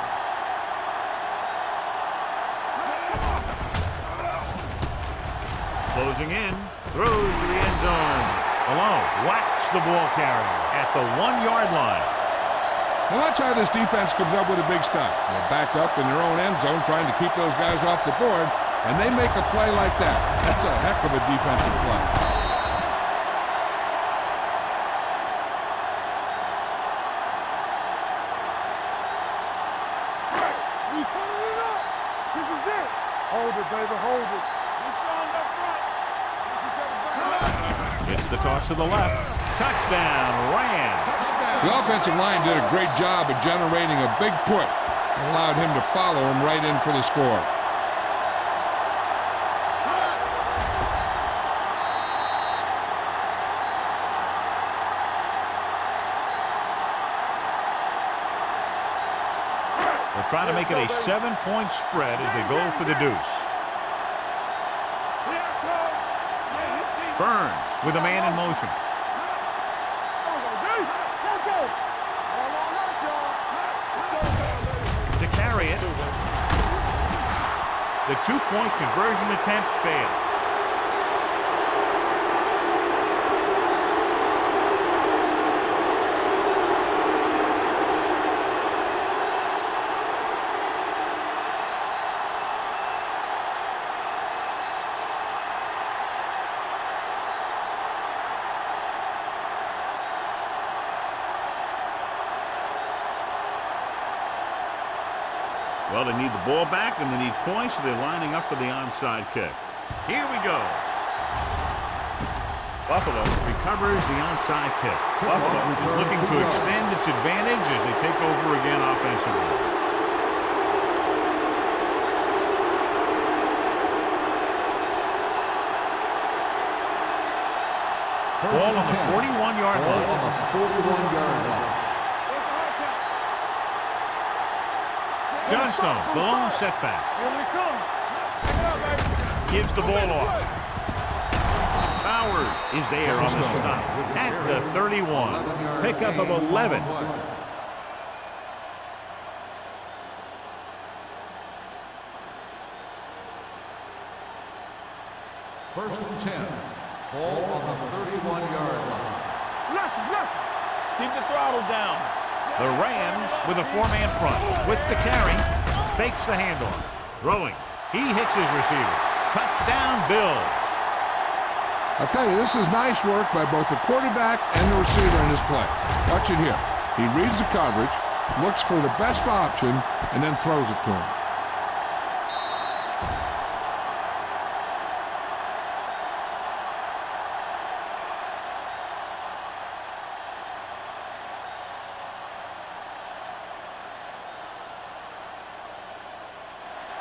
Speaker 1: Closing in, throws to the end zone. Alone, whacks the ball carrier at the 1-yard line.
Speaker 2: Now watch how this defense comes up with a big stop. They're backed up in their own end zone trying to keep those guys off the board, and they make a play like that. That's a heck of a defensive play.
Speaker 4: We turning it up. This is it. Hold it, baby. Hold it. We strong up front.
Speaker 1: It's the toss to the left. Touchdown, Rams.
Speaker 2: The offensive line did a great job of generating a big push and allowed him to follow him right in for the score.
Speaker 1: trying to make it a 7-point spread as they go for the deuce. Burns with a man in motion. To carry it. The 2-point conversion attempt fails. Well, they need the ball back, and they need points, so they're lining up for the onside kick. Here we go. Buffalo recovers the onside kick. Buffalo is looking to extend its advantage as they take over again offensively. Ball on the 41-yard line.
Speaker 3: On the 41-yard line.
Speaker 1: Johnstone, the lone setback. Gives the ball off. Bowers is there on the stop at the 31. Pickup of 11.
Speaker 3: First and 10. Ball on the 31-yard line.
Speaker 4: Keep the throttle down.
Speaker 1: The Rams with a 4-man front. With the carry, fakes the handoff. Throwing. He hits his receiver. Touchdown, Bills.
Speaker 2: I'll tell you, this is nice work by both the quarterback and the receiver in this play. Watch it here. He reads the coverage, looks for the best option, and then throws it to him.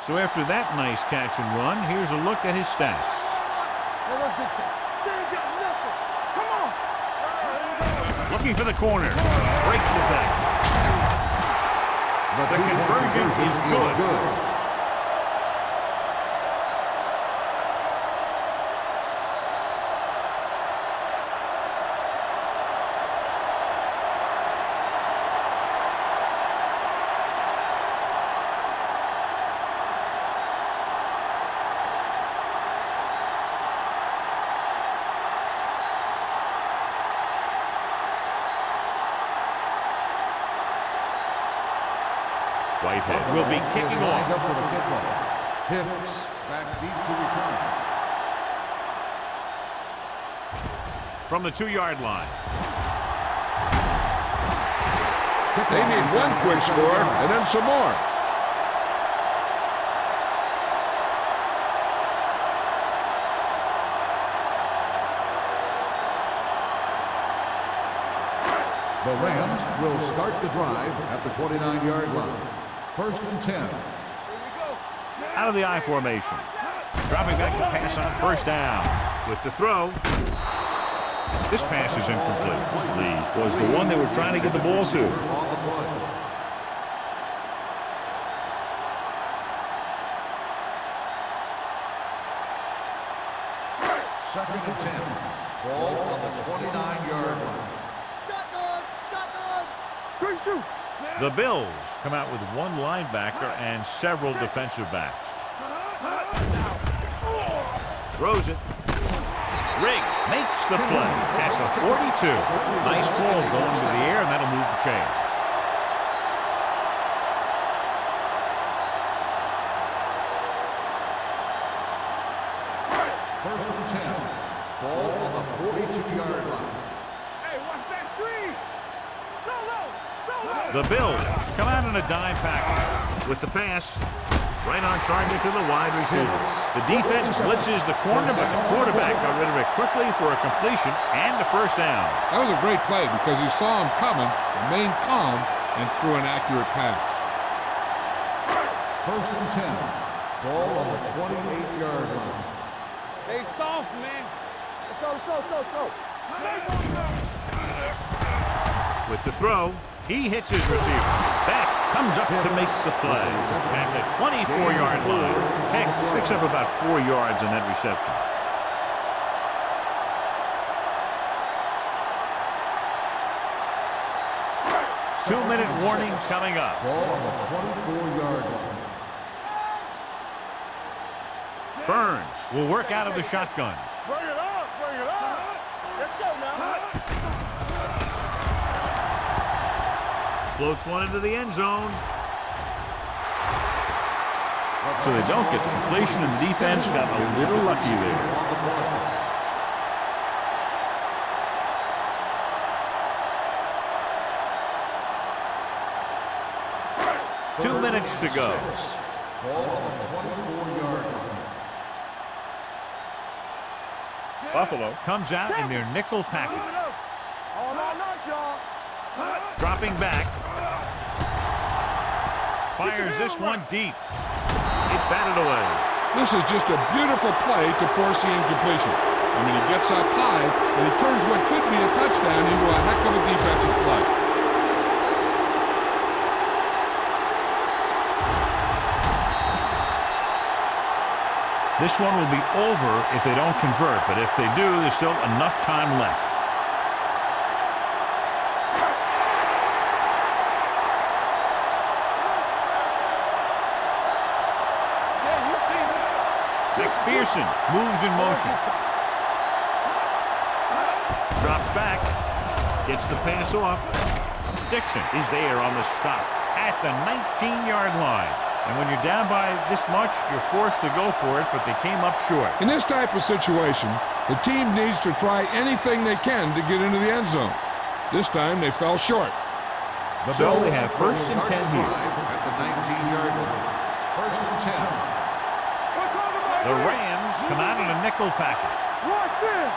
Speaker 1: So after that nice catch and run, here's a look at his stats.
Speaker 4: Hey, let's get to it. They ain't got nothing. Come on.
Speaker 1: Looking for the corner. Breaks the tackle. The conversion is good. Whitehead will be kicking off.
Speaker 3: Up for the kickoff. Hicks back deep to return.
Speaker 1: From the 2-yard line.
Speaker 2: They need one quick score and then some more.
Speaker 3: The Rams will start the drive at the 29-yard line. First and 10.
Speaker 1: Out of the I formation. Dropping back to pass on first down. With the throw. This pass is incomplete. Lee was the one they were trying to get the ball to.
Speaker 3: On the play. Second and 10. Ball on the 29-yard line.
Speaker 1: The Bills come out with one linebacker and several defensive backs. Throws it. Riggs makes the play. That's a 42. Nice ball going to the air, and that'll move the chain.
Speaker 3: First and 10. Ball on the 42-yard line.
Speaker 4: Hey, watch that screen.
Speaker 1: The Bills come out in a dime package with the pass right on target to the wide receivers. The defense blitzes the corner, but the quarterback got rid of it quickly for a completion and a first down.
Speaker 2: That was a great play because he saw him coming, remained calm, and threw an accurate pass.
Speaker 3: First and 10. Ball on the 28-yard line.
Speaker 4: Hey, soft, man. Let's go.
Speaker 1: With the throw, he hits his receiver. Back comes up to make the play. At the 24-yard line, Hicks picks up about 4 yards on that reception. Two-minute warning coming up.
Speaker 3: Ball on the 24-yard line.
Speaker 1: Burns will work out of the shotgun.
Speaker 4: Bring it up, bring it up. Let's go now.
Speaker 1: Floats one into the end zone. So they don't get the completion, and the defense got a little lucky there. 2 minutes to go.
Speaker 3: Ball on the 24-yard line.
Speaker 1: Buffalo comes out in their nickel package.
Speaker 4: All on us, y'all.
Speaker 1: Dropping back. Fires this one deep. It's batted away.
Speaker 2: This is just a beautiful play to force the incompletion. I mean, he gets up high, and he turns what could be a touchdown into a heck of a defensive play.
Speaker 1: This one will be over if they don't convert, but if they do, there's still enough time left. McPherson moves in motion. Drops back. Gets the pass off. Dixon is there on the stop at the 19-yard line. And when you're down by this much, you're forced to go for it, but they came up short.
Speaker 2: In this type of situation, the team needs to try anything they can to get into the end zone. This time, they fell short.
Speaker 1: So they have first and 10 here.
Speaker 3: At the 19-yard line. First and 10.
Speaker 1: The Rams come out in a nickel package.
Speaker 4: Rush in.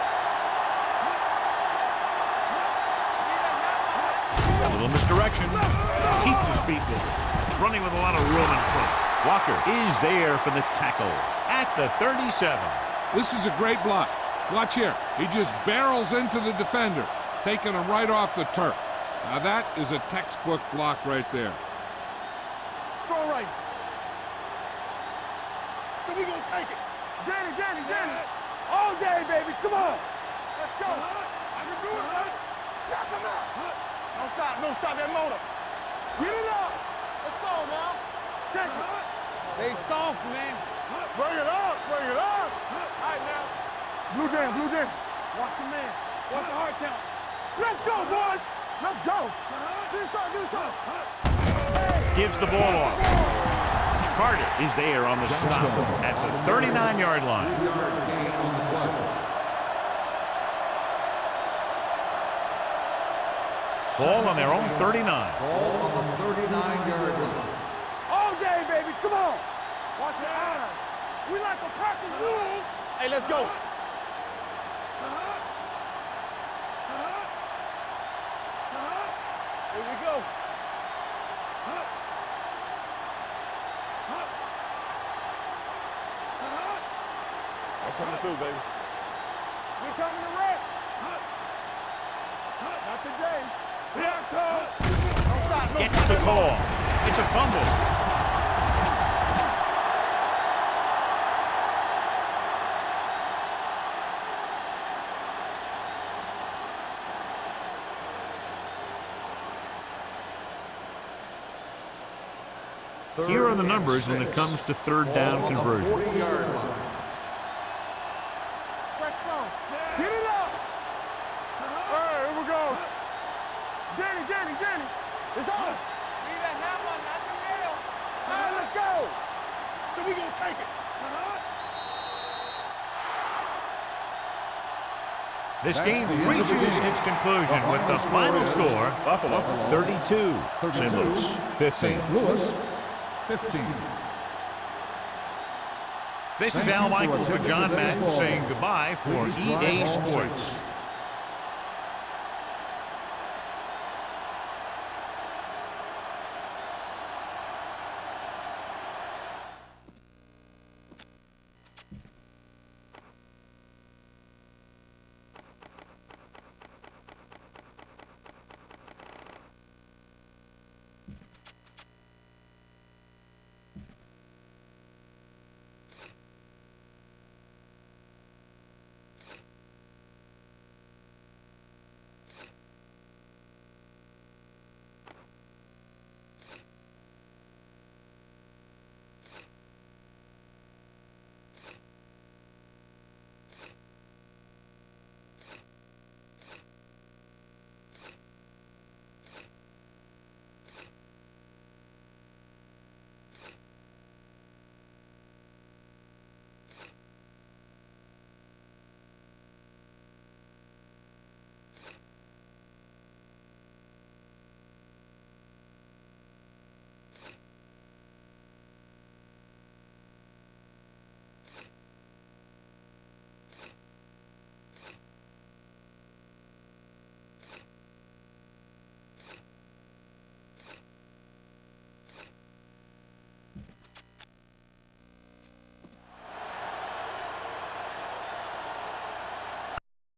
Speaker 1: A little misdirection. Keeps his feet moving. Running with a lot of room in front. Walker is there for the tackle at the 37.
Speaker 2: This is a great block. Watch here. He just barrels into the defender, taking him right off the turf. Now that is a textbook block right there.
Speaker 4: Strong right. So we gonna take it. Get it. All day, baby. Come on. Let's go. I can do it, man. Yeah, come on. Don't stop that motor. Get it up. Let's go now. Check it. They soft, man. Bring it up. All right, now. Blue game. Watch your man. Watch the hard count. Let's go, boys. Let's go. Do something.
Speaker 1: Gives the ball off. Carter is there on the stop at the 39-yard line.
Speaker 3: 3-yard gain on the play.
Speaker 1: Ball on their own 39.
Speaker 3: Ball on the 39-yard line.
Speaker 4: All day, baby. Come on. Watch your eyes. We like to practice rules. Hey, let's go. Here we go. I'm coming through, baby. We coming to wreck. Not today. Here I come.
Speaker 1: Gets the call. It's a fumble. Here are the numbers when it comes to third down conversion.
Speaker 3: 40-yard line.
Speaker 4: Get it up. All right, here we go. Danny. It's on. Need a hammer, not the nail. All right, let's go. So we gonna take it.
Speaker 1: This game reaches its conclusion with the final score, Buffalo 32, St. Louis 15.
Speaker 3: St. Louis 15.
Speaker 1: This is Al Michaels with John Madden saying goodbye for EA Sports.